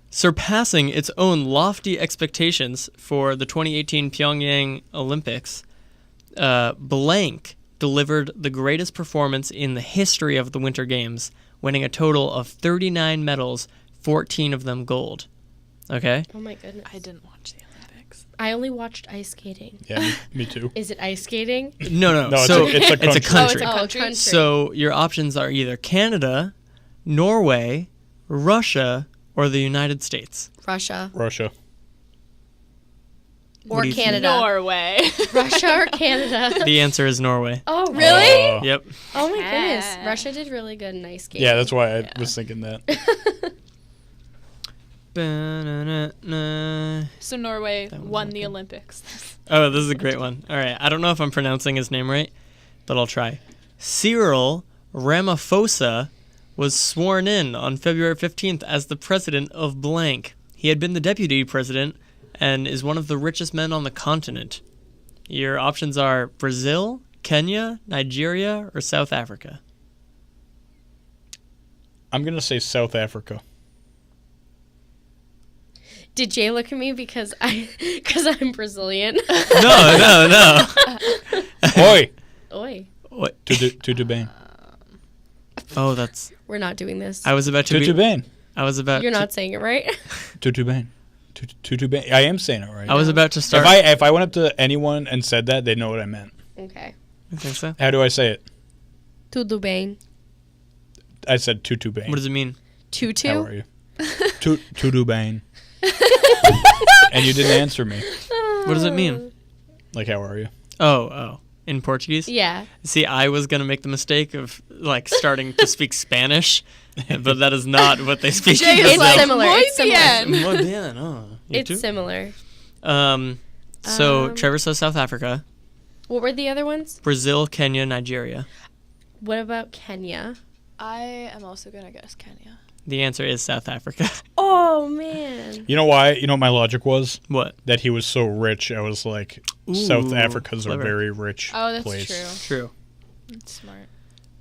Surpassing its own lofty expectations for the 2018 Pyongyang Olympics, blank delivered the greatest performance in the history of the Winter Games, winning a total of 39 medals, 14 of them gold. Okay? Oh my goodness. I didn't watch the Olympics. I only watched ice skating. Yeah, me too. Is it ice skating? No. No, So it's a country. It's a country. Oh, it's a Oh, country? So your options are either Canada, Norway, Russia, or the United States. Russia. Russia. Or do you think? Canada. Norway. Russia or Canada. The answer is Norway. Oh, Really? Yep. Oh my goodness. Russia did really good in ice skating. Yeah, that's why I was thinking that. So Norway won the Olympics. Oh, this is a great one. All right. I don't know if I'm pronouncing his name right, but I'll try. Cyril Ramaphosa was sworn in on February 15th as the president of blank. He had been the deputy president and is one of the richest men on the continent. Your options are Brazil, Kenya, Nigeria, or South Africa. I'm going to say South Africa. Did Jay look at me because I'm Brazilian? No. Oi. Oi. What? Tudo bem. Oh, that's. We're not doing this. I was about to Tudo be. bem. I was about. You're not saying it right. Tudo bem. Tudo bem. I am saying it right. I was about to start. If I went up to anyone and said that, they'd know what I meant. Okay. You think so? How do I say it? Tudo bem. I said tudo bem. What does it mean? Tutu? How are you? Tudo bem. And you didn't answer me. What does it mean? Like, how are you? Oh. In Portuguese? Yeah. See, I was going to make the mistake of, like, starting to speak Spanish, but that is not what they speak Jay in is It's Brazil. like, similar. "Muy It's similar. bien." Muy bien. Oh, you It's too? similar. So Trevor says South Africa, What were the other ones? Brazil, Kenya, Nigeria. What about Kenya? I am also gonna guess Kenya. The answer is South Africa. Oh, man. You know why? You know what my logic was? What? That he was so rich. I was like, Ooh, South Africa's clever. a very rich Oh, that's place. true. True. That's smart.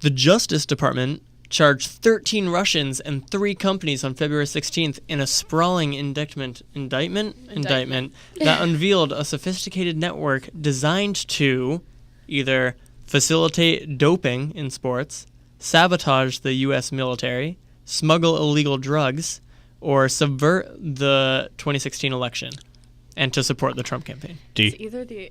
The Justice Department charged 13 Russians and 3 companies on February 16th in a sprawling indictment that unveiled a sophisticated network designed to either facilitate doping in sports, sabotage the U.S. military, smuggle illegal drugs, or subvert the 2016 election, and to support the Trump campaign. It's either the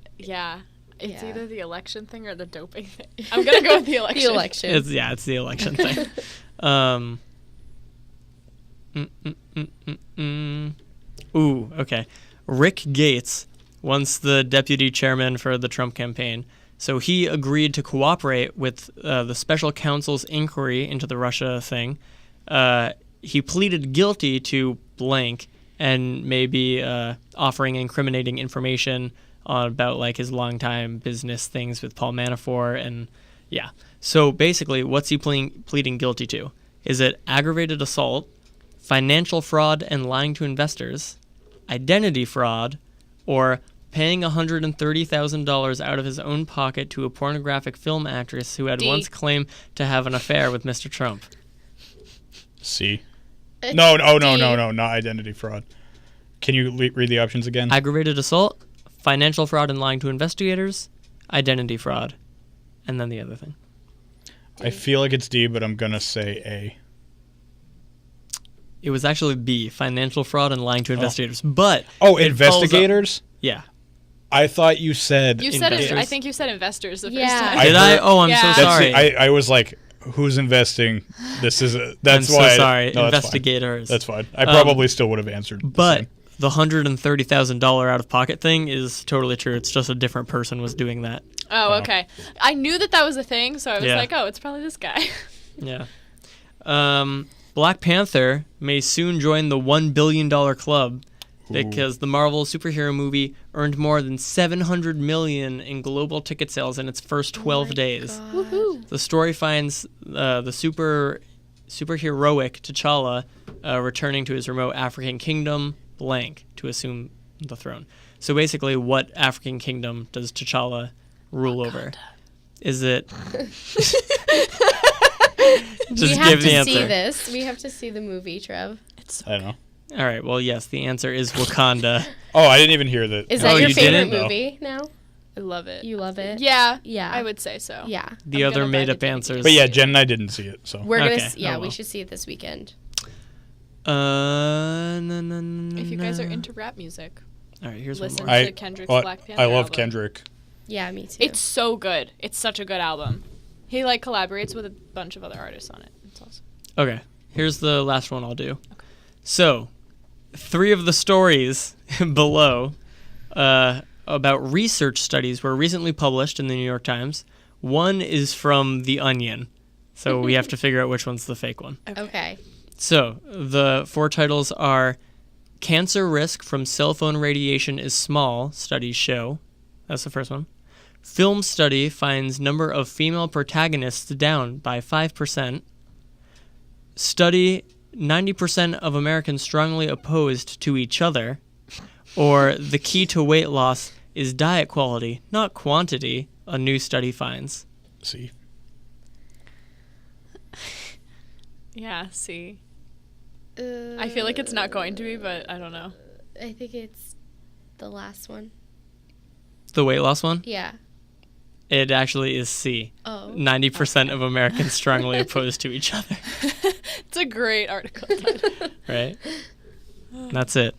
either the election thing or the doping thing. I'm gonna go with the election. The election. It's the election thing. Ooh, okay. Rick Gates, once the deputy chairman for the Trump campaign, so he agreed to cooperate with the special counsel's inquiry into the Russia thing. He pleaded guilty to blank and maybe offering incriminating information about like his longtime business things with Paul Manafort and yeah. So basically, what's he pleading guilty to? Is it aggravated assault, financial fraud and lying to investors, identity fraud, or paying $130,000 out of his own pocket to a pornographic film actress who had D. once claimed to have an affair with Mr. Trump? C. No, not identity fraud. Can you read the options again? Aggravated assault, financial fraud and lying to investigators, identity fraud, and then the other thing. I feel like it's D, but I'm going to say A. It was actually B, financial fraud and lying to investigators. But Oh, it follows up- investigators? Yeah. I thought you said... You said Investors. I think you said investors the Yeah. first time. I Did I? heard- Oh, I'm Yeah. so sorry. I was like, who's investing? That's I'm so why. sorry. No, that's fine. Investigators. That's fine. I probably still would have answered. the But same. the $130,000 out of pocket thing is totally true. It's just a different person was doing that. Oh, okay. I knew that was a thing, so I was Yeah. like, oh, it's probably this guy. Yeah. Black Panther may soon join the $1 billion club because the Marvel superhero movie earned more than $700 million in global ticket sales in its first 12 days. Woohoo. The story finds the superheroic T'Challa returning to his remote African kingdom, blank, to assume the throne. So basically, what African kingdom does T'Challa rule over? Is it... We Just have give to the answer. see this. We have to see the movie, Trev. I don't know. All right, well, yes, the answer is Wakanda. Oh, I didn't even hear that. Is Oh, that your you favorite didn't? movie now? I love it. You love it? Yeah. Yeah. I would say so. Yeah. The I'm other gonna buy made-up the DVD. answers. But yeah, Jen and I didn't see it, so. We're gonna Okay. yeah, Oh, we well. should see it this weekend. If you guys are into rap music, All right, here's listen one more. to Kendrick's I Black Panther I love album. Kendrick. Yeah, me too. It's so good. It's such a good album. He like collaborates with a bunch of other artists on it. It's awesome. Okay, here's the last one I'll do. So, 3 of the stories below about research studies were recently published in the New York Times. One is from The Onion, so we have to figure out which one's the fake one. okay. So, the 4 titles are Cancer Risk from Cell Phone Radiation is Small, Studies Show. That's the first one. Film Study finds number of female protagonists down by 5%. Study 90% of Americans strongly opposed to each other. Or the key to weight loss is diet quality, not quantity, a new study finds. See. Yeah. See. I feel like it's not going to be, but I don't know. I think it's the last one. The weight loss one? Yeah. It actually is C. Oh. 90% of Americans strongly opposed to each other. It's a great article. Right? That's it.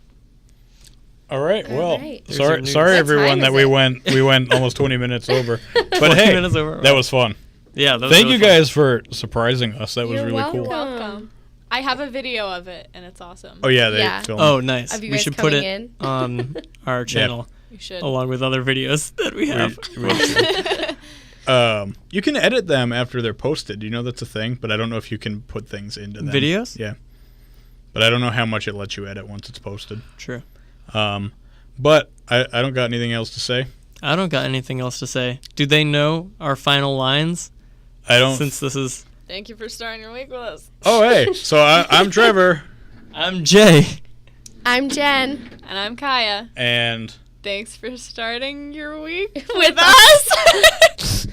All right. All Well, right. There's your sorry, news. sorry What everyone time that is we went almost 20 minutes over. But 20 hey, minutes over. that was fun. Yeah, that was Thank really you fun. guys for surprising us. That was You're really cool. welcome. Welcome. I have a video of it, and it's awesome. Oh yeah, they Yeah. filmed. Oh, nice. Of you We guys should put coming it in. on our channel You should. along with other videos that we have. You can edit them after they're posted. You know that's a thing, but I don't know if you can put things into them. Videos? Yeah. But I don't know how much it lets you edit once it's posted. True. But I don't got anything else to say. I don't got anything else to say. Do they know our final lines? I don't. Since this is... Thank you for starting your week with us. Oh hey, so I'm Trevor, I'm Jay. I'm Jen. And I'm Kiya. and Thanks for starting your week with us.